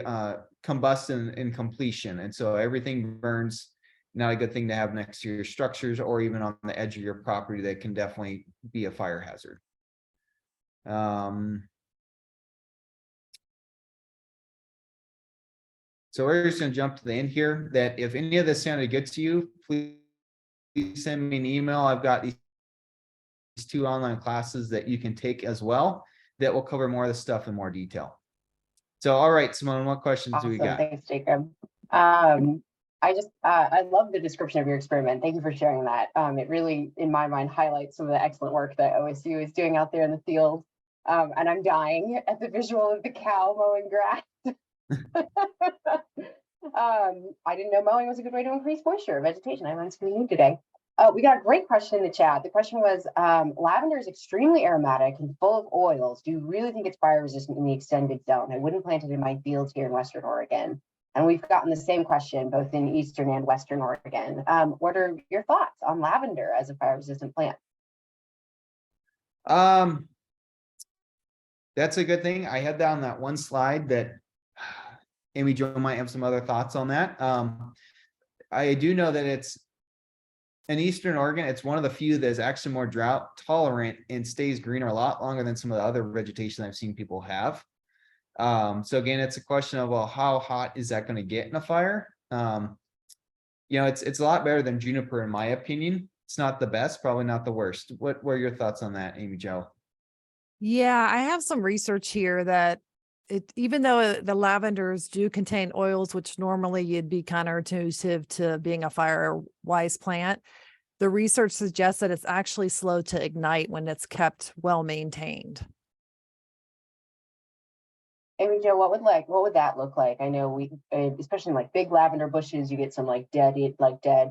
combust in completion. And so everything burns. Not a good thing to have next to your structures or even on the edge of your property that can definitely be a fire hazard. So we're just gonna jump to the end here, that if any of this sounded good to you, please send me an email. I've got these 2 online classes that you can take as well that will cover more of the stuff in more detail. So, all right, Simone, what questions do we Awesome. got? Thanks, Jacob. I love the description of your experiment. Thank you for sharing that. It really, in my mind, highlights some of the excellent work that OSU is doing out there in the field. And I'm dying at the visual of the cow mowing grass. I didn't know mowing was a good way to increase moisture vegetation. I learned something new today. We got a great question in the chat. The question was, lavender is extremely aromatic and full of oils. Do you really think it's fire resistant in the extended zone? I wouldn't plant it in my fields here in Western Oregon. And we've gotten the same question both in Eastern and Western Oregon. What are your thoughts on lavender as a fire resistant plant? That's a good thing. I had down that one slide that Amy Jo might have some other thoughts on that. I do know that it's in Eastern Oregon, it's one of the few that is actually more drought tolerant and stays greener a lot longer than some of the other vegetation I've seen people have. So again, it's a question of, well, how hot is that going to get in a fire? You know, it's a lot better than juniper in my opinion. It's not the best, probably not the worst. What were your thoughts on that, Amy Jo? Yeah, I have some research here that even though the lavenders do contain oils, which normally you'd be counterintuitive to being a fire wise plant, the research suggests that it's actually slow to ignite when it's kept well maintained. Amy Jo, what would that look like? I know we, especially in like big lavender bushes, you get some like dead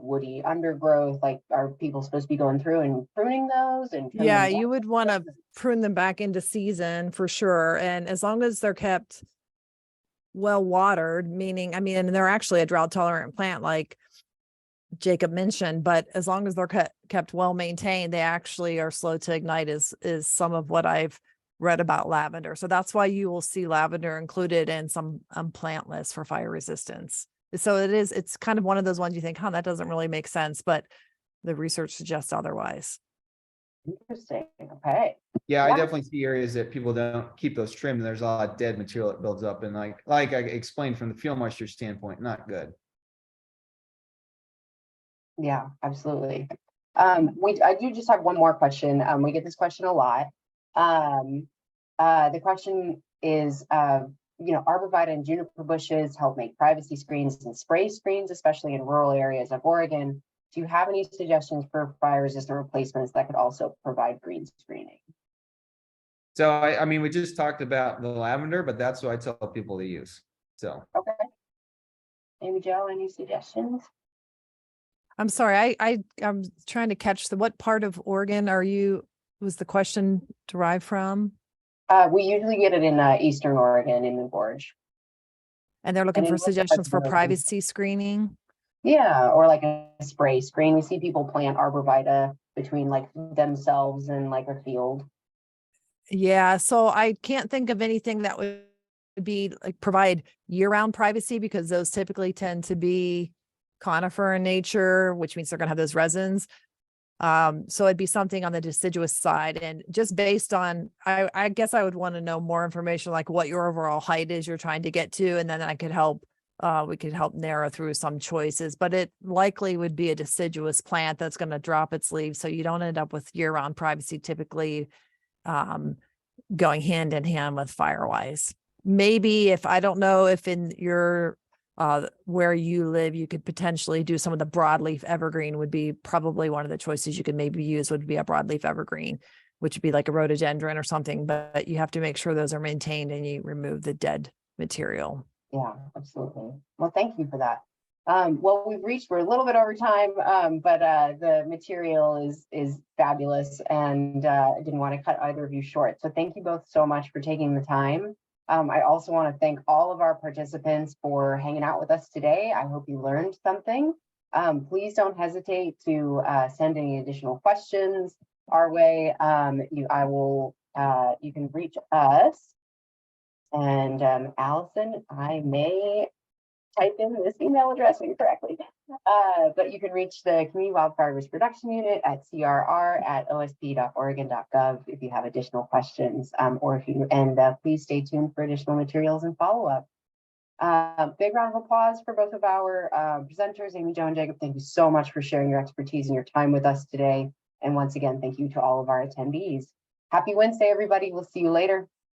woody undergrowth. Like, are people supposed to be going through and pruning those and trimming Yeah, them down? you would want to prune them back into season for sure. And as long as they're kept well watered, meaning, I mean, and they're actually a drought tolerant plant, like Jacob mentioned, but as long as they're kept well maintained, they actually are slow to ignite is some of what I've read about lavender. So that's why you will see lavender included in some plant lists for fire resistance. So it's kind of one of those ones you think, huh, that doesn't really make sense, but the research suggests otherwise. Interesting. Okay. Yeah, I definitely see areas that people don't keep those trimmed. There's a lot of dead material that builds up, and like I explained from the field moisture standpoint, not good. Yeah, absolutely. I do just have one more question. We get this question a lot. The question is, arborvitae and juniper bushes help make privacy screens and spray screens, especially in rural areas of Oregon. Do you have any suggestions for fire-resistant replacements that could also provide green screening? So I mean, we just talked about the lavender, but that's what I tell people to use. So okay. Amy Jo, any suggestions? I'm sorry, I'm trying to catch what part of Oregon was the question derived from? We usually get it in Eastern Oregon in the gorge. And they're looking for suggestions for privacy screening? Yeah, or like a spray screen. We see people plant arborvitae between like themselves and like a field. Yeah, so I can't think of anything that would be like provide year-round privacy, because those typically tend to be conifer in nature, which means they're going to have those resins. So it'd be something on the deciduous side. And just based on, I guess I would want to know more information, like what your overall height is you're trying to get to, and then I could help. We could help narrow through some choices, but it likely would be a deciduous plant that's going to drop its leaves, so you don't end up with year-round privacy typically going hand in hand with firewise. Maybe if I don't know if in your where you live, you could potentially do some of the broadleaf evergreen would be probably one of the choices you could maybe use would be a broadleaf evergreen, which would be like a rhododendron or something, but you have to make sure those are maintained and you remove the dead material. Yeah, absolutely. Well, thank you for that. Well, we're a little bit over time, but the material is fabulous, and I didn't want to cut either of you short. So thank you both so much for taking the time. I also want to thank all of our participants for hanging out with us today. I hope you learned something. Please don't hesitate to send any additional questions our way. You can reach us. And Allison, I may type in this email address incorrectly, but you can reach the Community Wildfire Risk Reduction Unit at crr@osp.oregon.gov if you have additional questions, please stay tuned for additional materials and follow-up. Big round of applause for both of our presenters, Amy Jo and Jacob. Thank you so much for sharing your expertise and your time with us today. And once again, thank you to all of our attendees. Happy Wednesday, everybody. We'll see you later.